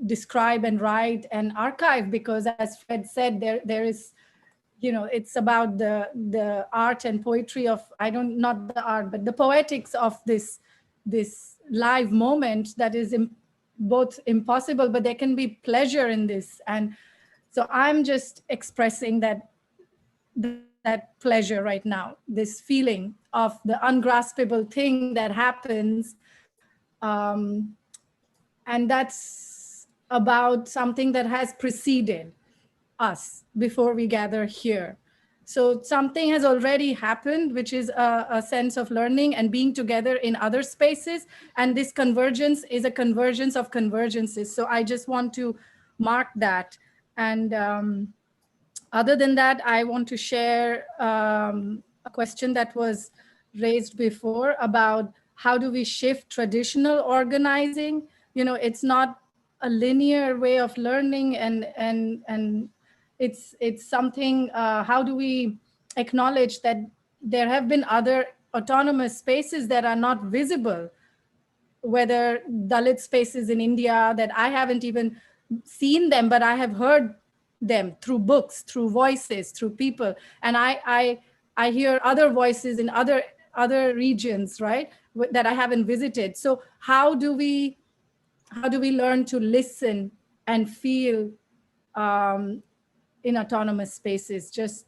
describe and write and archive, because as Fred said, there is, it's about the art and poetry of, not the art, but the poetics of this live moment that is both impossible, but there can be pleasure in this. And so I'm just expressing that pleasure right now, this feeling of the ungraspable thing that happens. And that's about something that has preceded us before we gather here. So something has already happened, which is a sense of learning and being together in other spaces. And this convergence is a convergence of convergences. So I just want to mark that. And other than that, I want to share a question that was raised before about how do we shift traditional organizing? You know, it's not a linear way of learning, and it's something, how do we acknowledge that there have been other autonomous spaces that are not visible, whether Dalit spaces in India that I haven't even seen them, but I have heard them through books, through voices, through people. And I hear other voices in other regions, right, that I haven't visited. So how do we learn to listen and feel in autonomous spaces? Just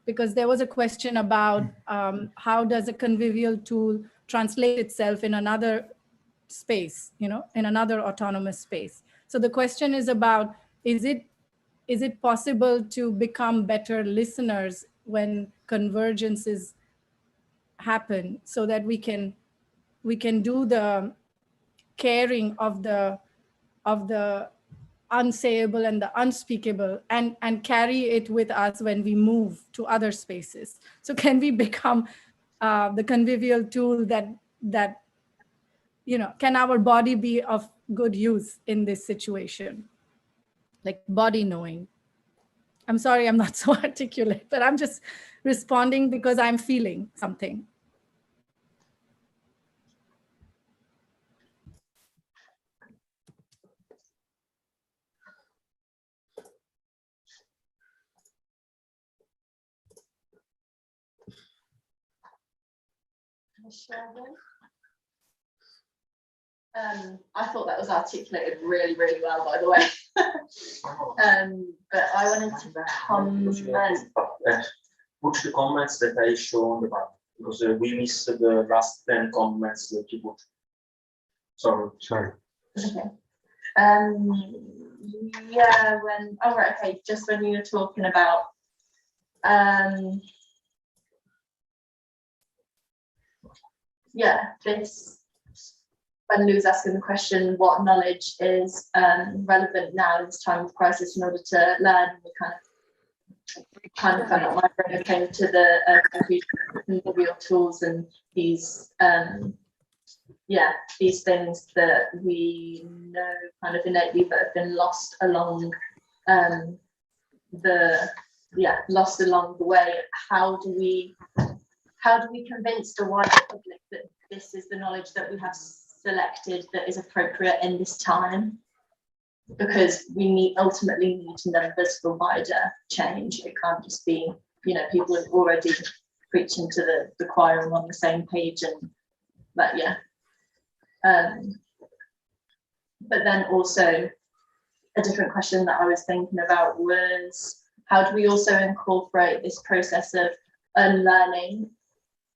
because there was a question about how does a convivial tool translate itself in another space, you know, in another autonomous space. So the question is about, is it possible to become better listeners when convergences happen, so that we can do the caring of the unsayable and the unspeakable, and carry it with us when we move to other spaces? So can we become the convivial tool that you know, can our body be of good use in this situation? Like body knowing. I'm sorry, I'm not so articulate, but I'm just responding because I'm feeling something. I thought that was articulated really, really well, by the way. But I wanted to comment. Put the comments that I showed about, because we missed the last 10 comments that you put. Sorry. Okay. Yeah, okay, just when you were talking about this, when Lou was asking the question, what knowledge is relevant now in this time of crisis in order to learn, we kind of my brain came to the convivial tools and these these things that we know kind of innately but have been lost along the way. How do we convince the wider public that this is the knowledge that we have selected that is appropriate in this time? Because we ultimately need numbers for wider change. It can't just be, you know, people are already preaching to the choir and on the same page, but then also a different question that I was thinking about was, how do we also incorporate this process of unlearning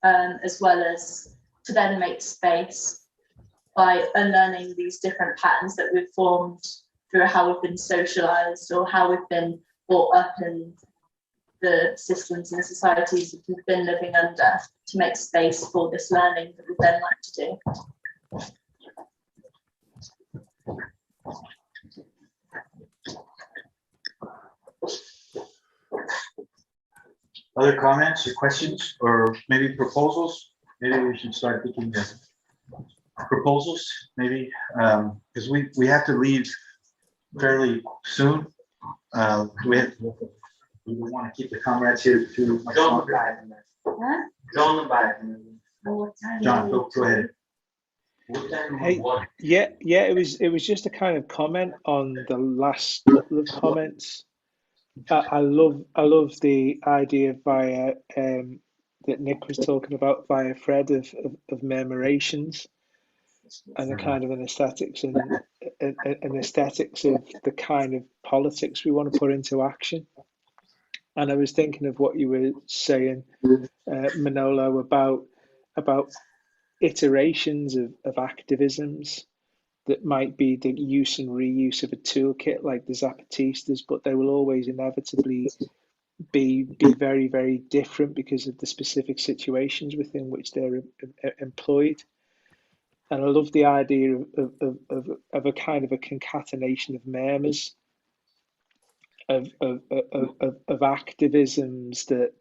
as well as to then make space by unlearning these different patterns that we've formed through how we've been socialized or how we've been brought up in the systems and societies that we've been living under, to make space for this learning that we'd then like to do. Other comments or questions, or maybe proposals? Maybe we should start thinking of proposals, maybe, because we have to leave fairly soon. We want to keep the comrades here too much longer. John, go ahead. Hey, yeah, it was just a kind of comment on the last couple of comments. I love the idea via that Nick was talking about via Fred of memorations, and the kind of an aesthetics and aesthetics of the kind of politics we want to put into action. And I was thinking of what you were saying, Manolo, about iterations of activisms that might be the use and reuse of a toolkit like the Zapatistas, but they will always inevitably be very, very different because of the specific situations within which they're employed. And I love the idea of a kind of a concatenation of murmurs. of activisms that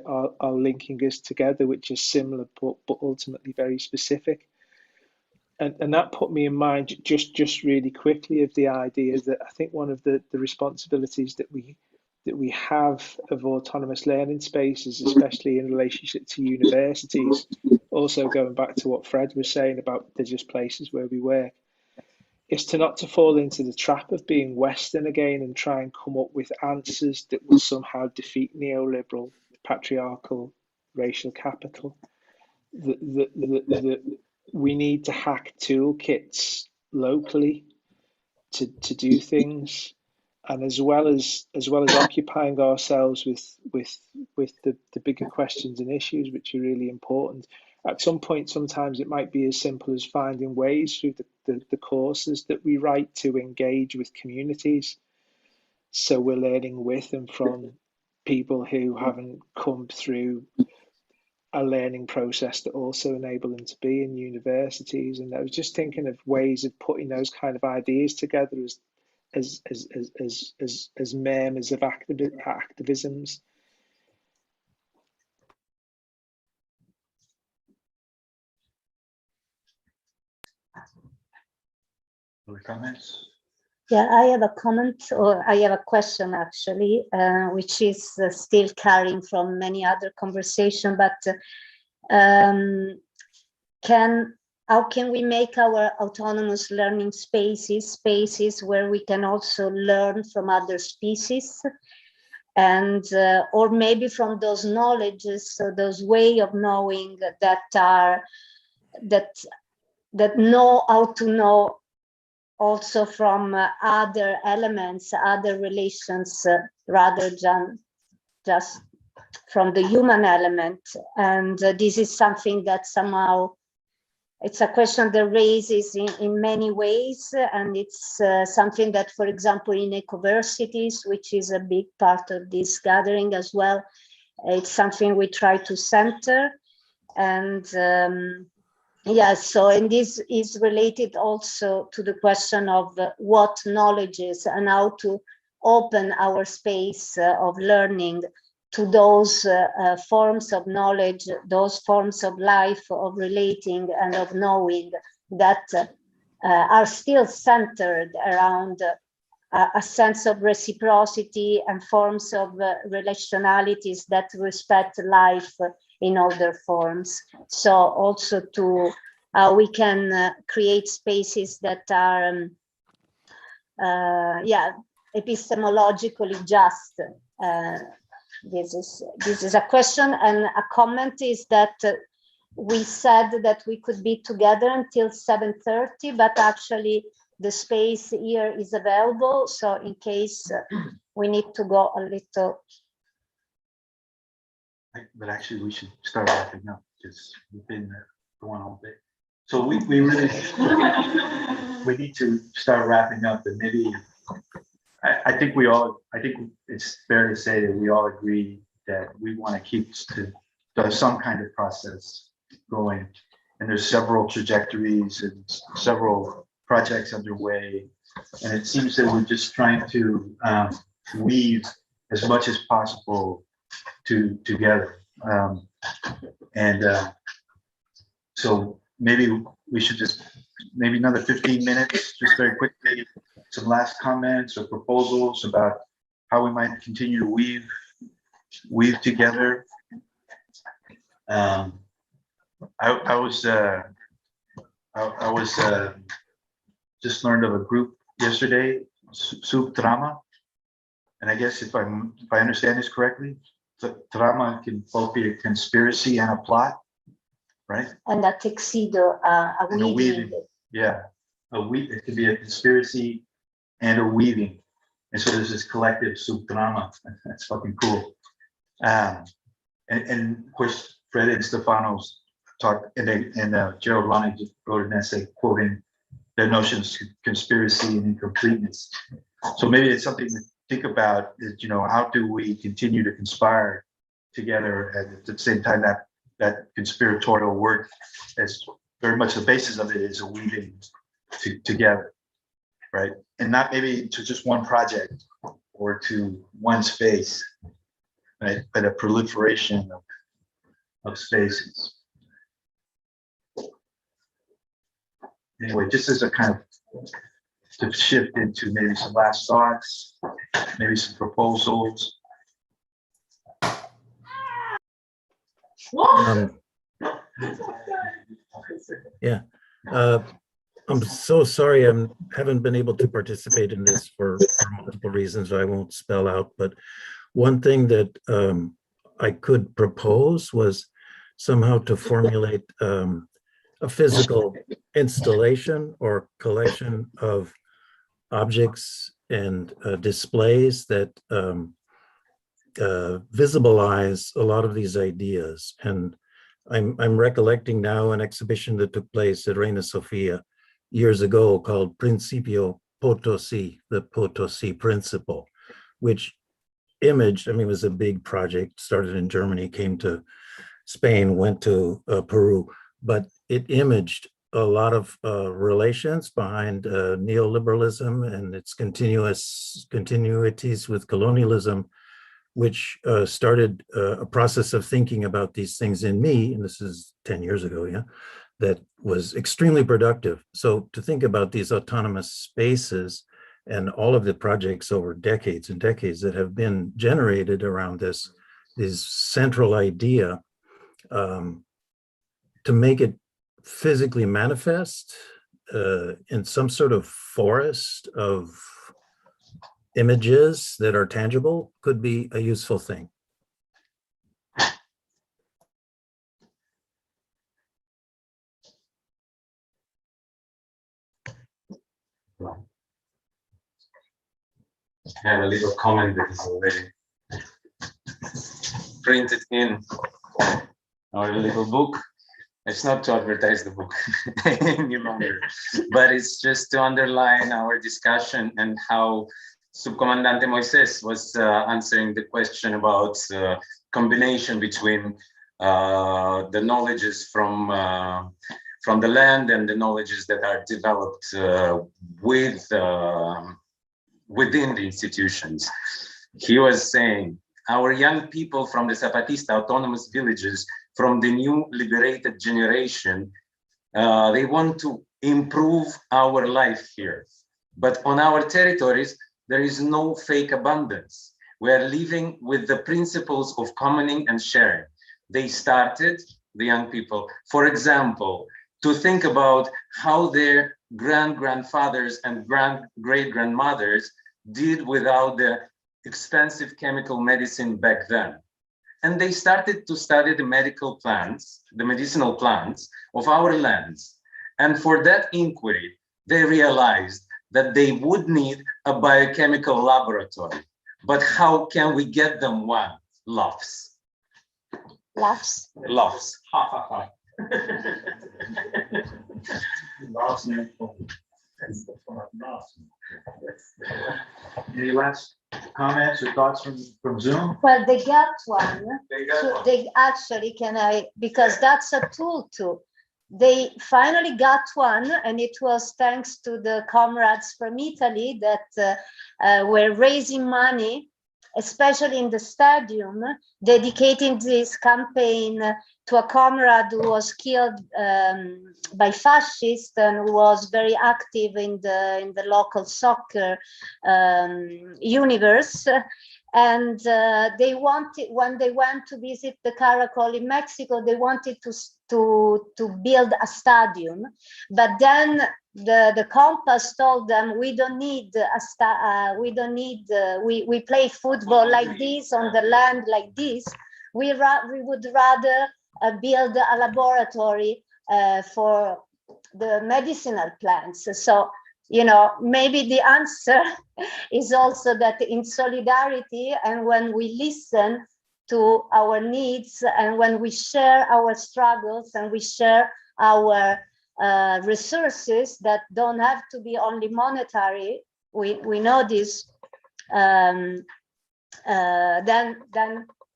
are linking us together, which are similar but ultimately very specific. And that put me in mind just really quickly of the idea that I think one of the responsibilities that we have of autonomous learning spaces, especially in relationship to universities, also going back to what Fred was saying about they're just places where we work, is to not to fall into the trap of being Western again and try and come up with answers that will somehow defeat neoliberal, patriarchal, racial capital. We need to hack toolkits locally to do things, and as well as occupying ourselves with the bigger questions and issues which are really important. At some point, sometimes it might be as simple as finding ways through the courses that we write to engage with communities. So we're learning with and from people who haven't come through a learning process that also enable them to be in universities. And I was just thinking of ways of putting those kind of ideas together as members of activisms. Other comments? Yeah, I have a comment, or I have a question actually, which is still carrying from many other conversation, but how can we make our autonomous learning spaces where we can also learn from other species, and or maybe from those knowledges, so those way of knowing that know how to know also from other elements, other relations, rather than just from the human element. And this is something that somehow, it's a question that raises in many ways, and it's something that, for example, in ecoversities, which is a big part of this gathering as well, it's something we try to center. And yeah, so, and this is related also to the question of what knowledges and how to open our space of learning to those forms of knowledge, those forms of life, of relating and of knowing that are still centered around a sense of reciprocity and forms of relationalities that respect life in all their forms. So also to we can create spaces that are epistemologically just. This is a question, and a comment is that we said that we could be together until 7:30, but actually the space here is available. So in case we need to go a little. But actually, we should start wrapping up because we've been going all day. So we really we need to start wrapping up, and maybe I think it's fair to say that we all agree that we want to keep to some kind of process going, and there's several trajectories and several projects underway, and it seems that we're just trying to weave as much as possible together, so maybe we should just maybe another 15 minutes, just very quickly, some last comments or proposals about how we might continue to weave together. I was just learned of a group yesterday, Subtrama, and I guess if I understand this correctly, drama can both be a conspiracy and a plot, right? And a tuxedo, a weaving. Yeah, it could be a conspiracy and a weaving, and so there's this collective subdrama. That's fucking cool. And of course, Fred and Stefano's talked, and Gerald Ronnie just wrote an essay quoting the notions of conspiracy and incompleteness. So maybe it's something to think about, is, how do we continue to conspire together, and at the same time that conspiratorial work, as very much the basis of it is a weaving together, right? And not maybe to just one project, or to one space, right? But a proliferation of spaces. Anyway, just as a kind of to shift into maybe some last thoughts, maybe some proposals. Yeah, I'm so sorry I haven't been able to participate in this for multiple reasons I won't spell out, but one thing that I could propose was somehow to formulate a physical installation or collection of objects and displays that visibilize a lot of these ideas. And I'm recollecting now an exhibition that took place at Reina Sofia years ago called Principio Potosi, the Potosi Principle, which imaged, I mean, it was a big project, started in Germany, came to Spain, went to Peru, but it imaged a lot of relations behind neoliberalism and its continuities with colonialism, which started a process of thinking about these things in me, and this is 10 years ago, yeah, that was extremely productive. So to think about these autonomous spaces and all of the projects over decades and decades that have been generated around this central idea, to make it physically manifest in some sort of forest of images that are tangible could be a useful thing. I have a little comment that is already printed in our little book. It's not to advertise the book any longer, but it's just to underline our discussion and how Subcomandante Moises was answering the question about combination between the knowledges from the land and the knowledges that are developed within the institutions. He was saying, our young people from the Zapatista autonomous villages, from the new liberated generation, they want to improve our life here. But on our territories, there is no fake abundance. We are living with the principles of commoning and sharing. They started, the young people, for example, to think about how their grandfathers and great-grandmothers did without the expensive chemical medicine back then. And they started to study the medicinal plants of our lands. And for that inquiry, they realized that they would need a biochemical laboratory. But how can we get them one? Laughs. Laughs. Laughs. Ha ha ha. Any last comments or thoughts from Zoom? Well, they got one. They got So one. they actually, because that's a tool too. They finally got one, and it was thanks to the comrades from Italy that were raising money, especially in the stadium, dedicating this campaign to a comrade who was killed by fascists and who was very active in the local soccer universe. And they wanted, when they went to visit the Caracol in Mexico, they wanted to build a stadium, but then the Compass told them, we don't need we play football like this on the land like this. We would rather build a laboratory for the medicinal plants. So, you know, maybe the answer is also that in solidarity, and when we listen to our needs, and when we share our struggles, and we share our resources that don't have to be only monetary, we know this, then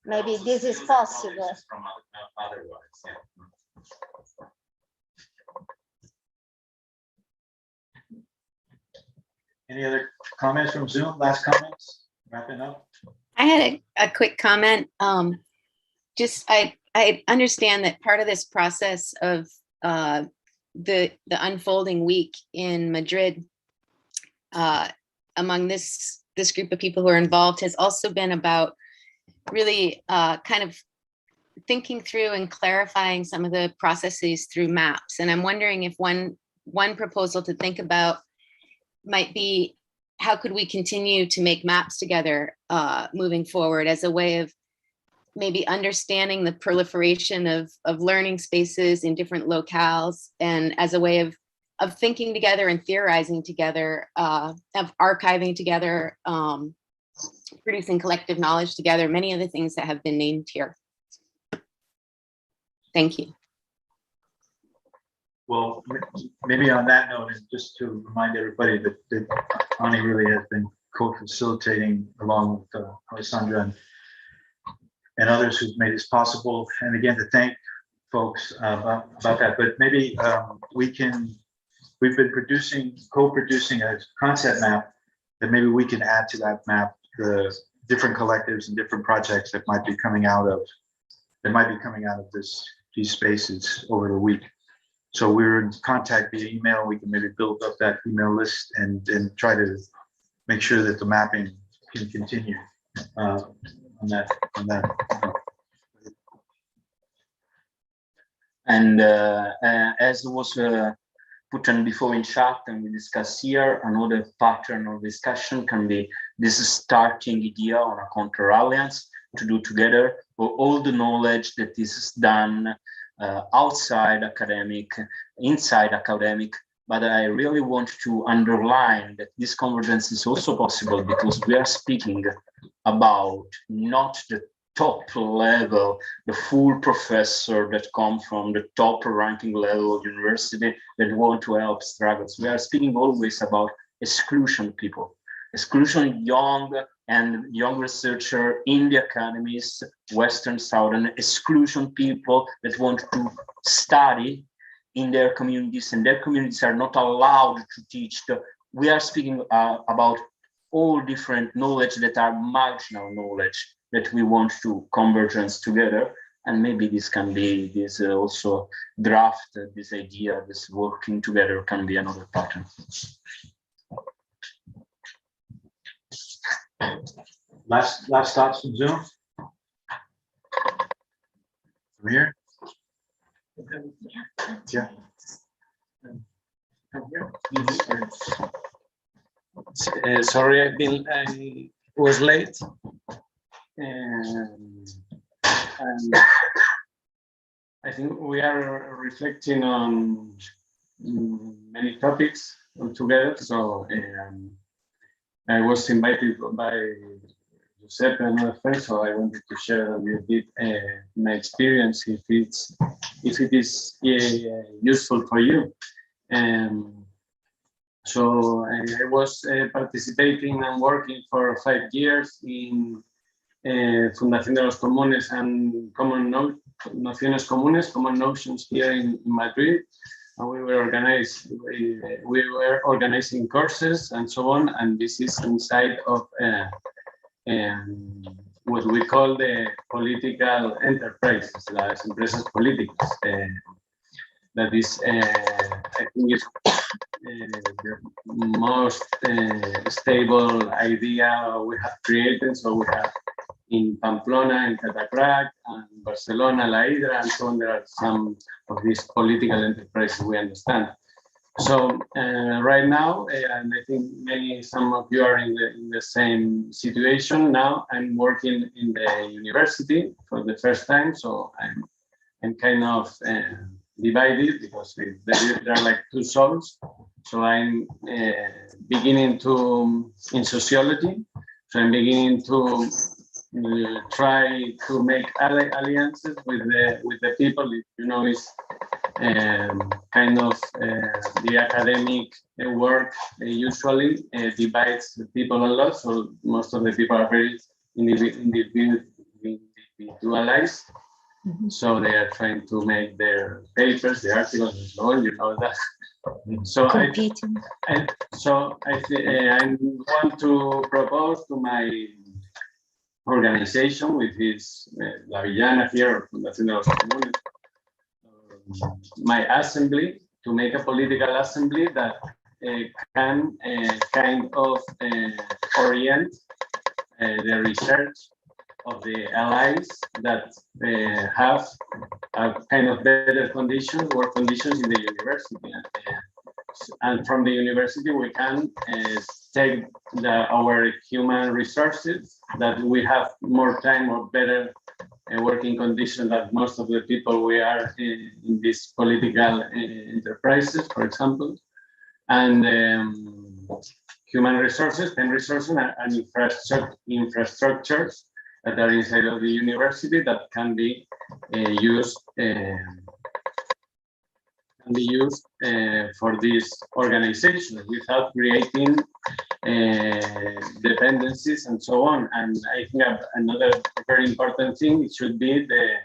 maybe this is possible. Otherwise, yeah. Any other comments from Zoom? Last comments? Wrapping up. I had a quick comment. I understand that part of this process of the unfolding week in Madrid among this group of people who are involved has also been about really kind of thinking through and clarifying some of the processes through maps. And I'm wondering if one proposal to think about might be, how could we continue to make maps together moving forward as a way of maybe understanding the proliferation of learning spaces in different locales, and as a way of thinking together and theorizing together, of archiving together, producing collective knowledge together, many of the things that have been named here. Thank you. Well, maybe on that note, and just to remind everybody that Ani really has been co-facilitating along with Alessandra and others who've made this possible. And again, to thank folks about that. But maybe we've been co-producing a concept map that maybe we can add to that map the different collectives and different projects that might be coming out of these spaces over the week. So we're in contact via email. We can maybe build up that email list and try to make sure that the mapping can continue on that. And as was put on before in chat and we discussed here, another pattern of discussion can be this starting idea on a counter alliance to do together for all the knowledge that is done outside academic, inside academic. But I really want to underline that this convergence is also possible because we are speaking about not the top level, the full professor that come from the top ranking level of university that want to help struggles. We are speaking always about exclusion people, exclusion young researcher in the academies, Western, Southern, exclusion people that want to study in their communities, and their communities are not allowed to teach. We are speaking about all different knowledge that are marginal knowledge that we want to convergence together. And maybe this can be this also draft, this idea, this working together can be another pattern. Last thoughts from Zoom? From here? Yeah. Sorry, I was late. And I think we are reflecting on many topics together. So I was invited by Giuseppe and other friends, so I wanted to share a little bit my experience if it is useful for you. So I was participating and working for 5 years in Fundación de los Comunes and Common Notions here in Madrid. And we were organizing courses and so on. And this is inside of what we call the political enterprises, las empresas políticas. That is, I think, is the most stable idea we have created. So we have in Pamplona, in Catacrac, and Barcelona, La Hydra, and so on. There are some of these political enterprises we understand. So right now, and I think some of you are in the same situation now. I'm working in the university for the first time, so I'm kind of divided because there are like 2 souls. So I'm beginning in sociology. So I'm beginning to try to make alliances with the people. You know, it's kind of the academic work usually divides the people a lot. So most of the people are very individualized. So they are trying to make their papers, the articles, and so on. You know that. So I want to propose to my organization, which is La Villana here, Fundación de los Comunes, my assembly, to make a political assembly that can kind of orient the research of the allies that have a kind of better conditions, work conditions in the university. And from the university, we can take our human resources, that we have more time or better working conditions than most of the people we are in these political enterprises, for example. And human resources and infrastructures that are inside of the university that can be used for these organizations without creating dependencies and so on. And I think another very important thing should be the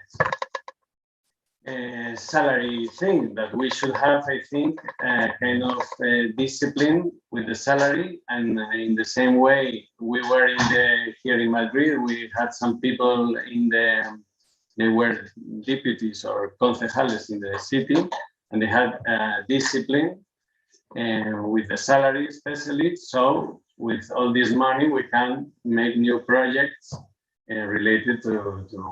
salary thing, that we should have, I think, kind of discipline with the salary. And in the same way, we were here in Madrid, we had some people they were deputies or concejales in the city, and they had discipline with the salary especially. So with all this money, we can make new projects related to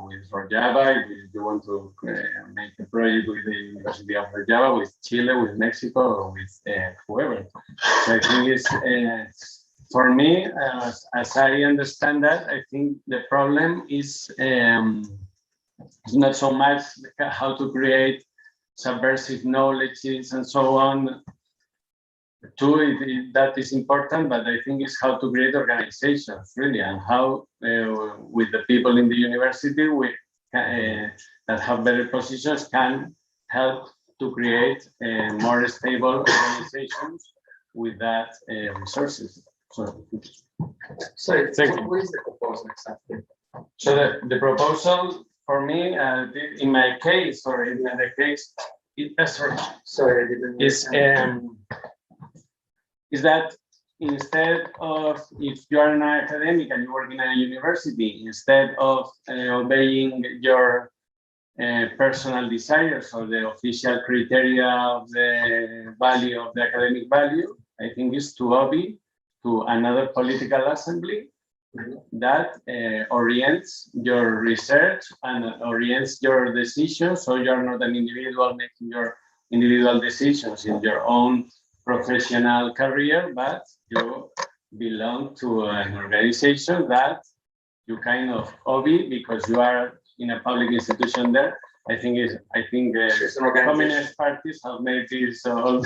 with Rojava. If you want to make a project with the University of Rojava, with Chile, with Mexico, or with whoever. So I think it's, for me, as I understand that, I think the problem is not so much how to create subversive knowledges and so on. Too, that is important, but I think it's how to create organizations, really, and how with the people in the university that have better positions can help to create more stable organizations with that resources. So Sorry, what is the proposal exactly? So the proposal for me, in my case, or in the case, is that instead of, if you are an academic and you work in a university, instead of obeying your personal desires or the official criteria of the value of the academic value, I think is to obey to another political assembly that orients your research and orients your decisions, so you're not an individual making your individual decisions in your own professional career, but you belong to an organization that you kind of obey because you are in a public institution there. I think communist parties have made this all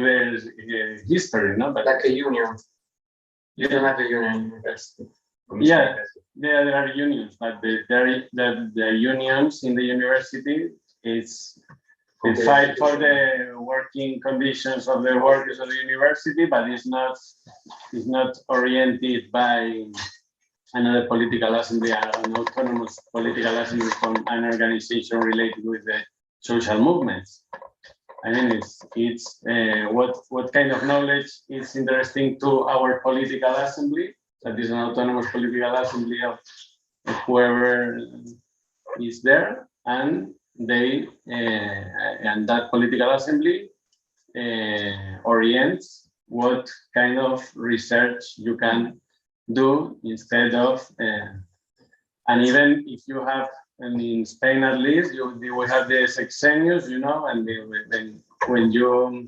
their history, no? But like a union. You don't have a union in university. Yeah, there are unions, but the unions in the university they fight for the working conditions of the workers of the university, but it's not oriented by another political assembly, an autonomous political assembly from an organization related with the social movements. I mean, it's what kind of knowledge is interesting to our political assembly, that is an autonomous political assembly of whoever is there, and they and that political assembly orients what kind of research you can do instead of and even if you have, and in Spain at least, we have the sexenios, you know, and when you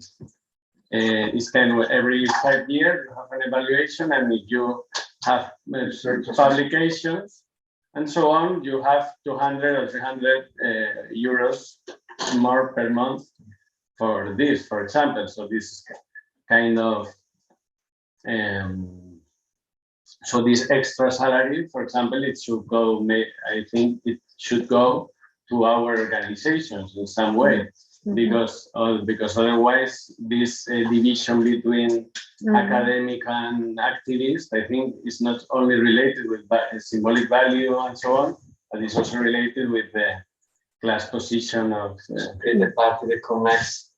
it's kind of every 5 years you have an evaluation, and if you have publications and so on, you have 200 or 300 euros more per month for this, for example. So this kind of so this extra salary, for example, it should go. I think it should go to our organizations in some way, because otherwise this division between academic and activist, I think, is not only related with symbolic value and so on, but it's also related with the class position of create a party that connects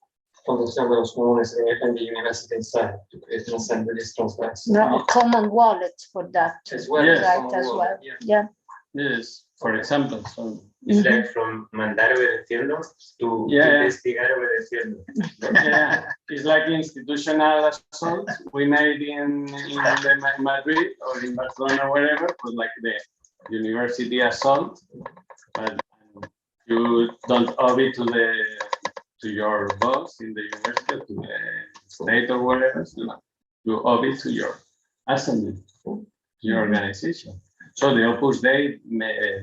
fondazione dello comune and the university inside to create an assembly transverse. No, a common wallet for that. As well, right, yes, as well. yeah. Yeah. Yes, for example. So it's like from mandar obedeciendo to investigar obedeciendo. Yeah, it's like institutional assault we made in Madrid or in Barcelona or wherever, but like the university assault, but you don't owe it to your boss in the university, to the state or whatever. So you owe it to your assembly, to your organization. So the Opus Dei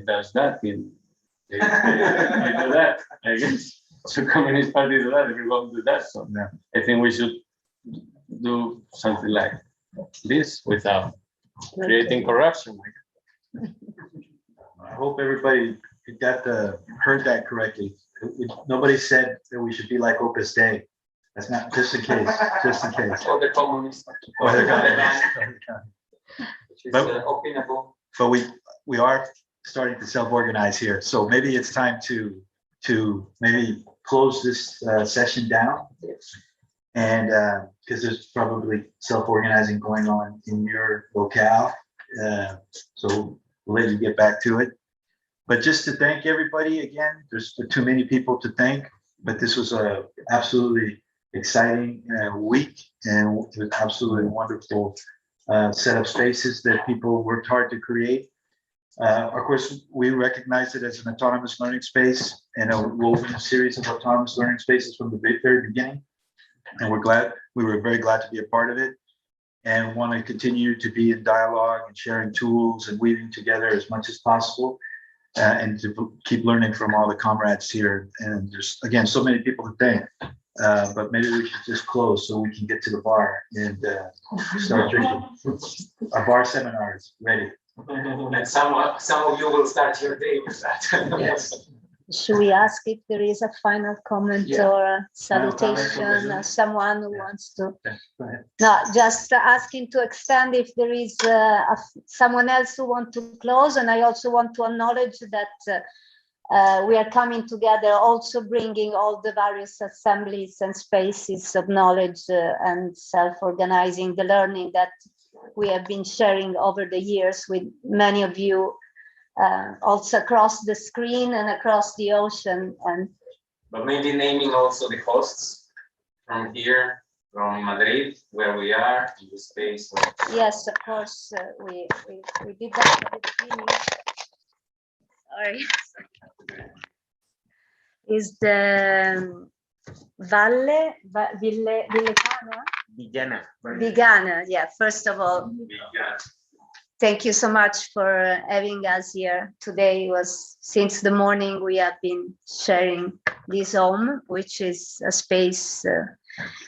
does that. They do that, I guess. So Communist Party do that. Everyone do that. So I think we should do something like this without creating corruption. I hope everybody heard that correctly. Nobody said that we should be like Opus Dei. That's not, just in case, just in case. Or the communists. Or the communists. But we are starting to self-organize here. So maybe it's time to maybe close this session down. And because there's probably self-organizing going on in your locale. So we'll let you get back to it. But just to thank everybody again, there's too many people to thank, but this was a absolutely exciting week and it was absolutely wonderful set of spaces that people worked hard to create. Of course, we recognize it as an autonomous learning space and a woven series of autonomous learning spaces from the very beginning. And we were very glad to be a part of it and want to continue to be in dialogue and sharing tools and weaving together as much as possible. And to keep learning from all the comrades here. And there's, again, so many people to thank, but maybe we should just close so we can get to the bar and start drinking. Our bar seminar is ready. And some of you will start your day with that. Yes. Should we ask if there is a final comment or a salutation or someone who wants to? No, just asking to extend if there is someone else who wants to close. And I also want to acknowledge that we are coming together, also bringing all the various assemblies and spaces of knowledge and self-organizing the learning that we have been sharing over the years with many of you. Also across the screen and across the ocean, but maybe naming also the hosts from here, from Madrid, where we are in the space. Yes, of course, we did that at the beginning. Sorry, is the Vigana. Yeah, first of all. Thank you so much for having us here. Today was, since the morning, we have been sharing this home, which is a space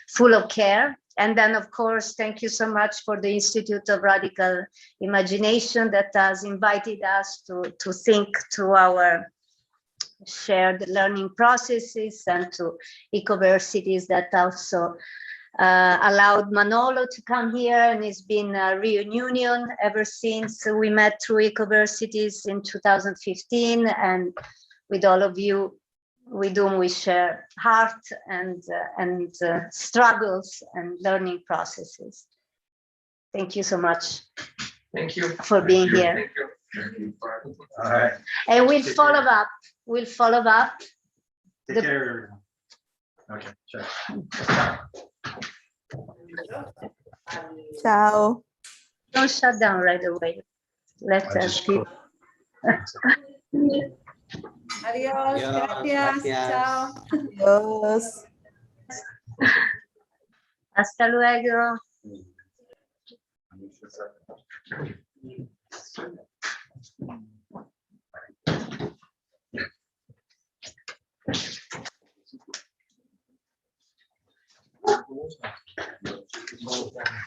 full of care. And then, of course, thank you so much for the Institute of Radical Imagination that has invited us to think to our shared learning processes and to ecoversities that also allowed Manolo to come here, and it's been a reunion ever since we met through ecoversities in 2015, and with all of you with whom we share heart and struggles and learning processes. Thank you so much. Thank you for being here. Thank you. All right. And we'll follow up. We'll follow up. Take care. Okay, sure. Ciao. Don't shut down right away. Let us keep. Adiós, gracias. Chao. Adiós. Hasta luego. Thank you.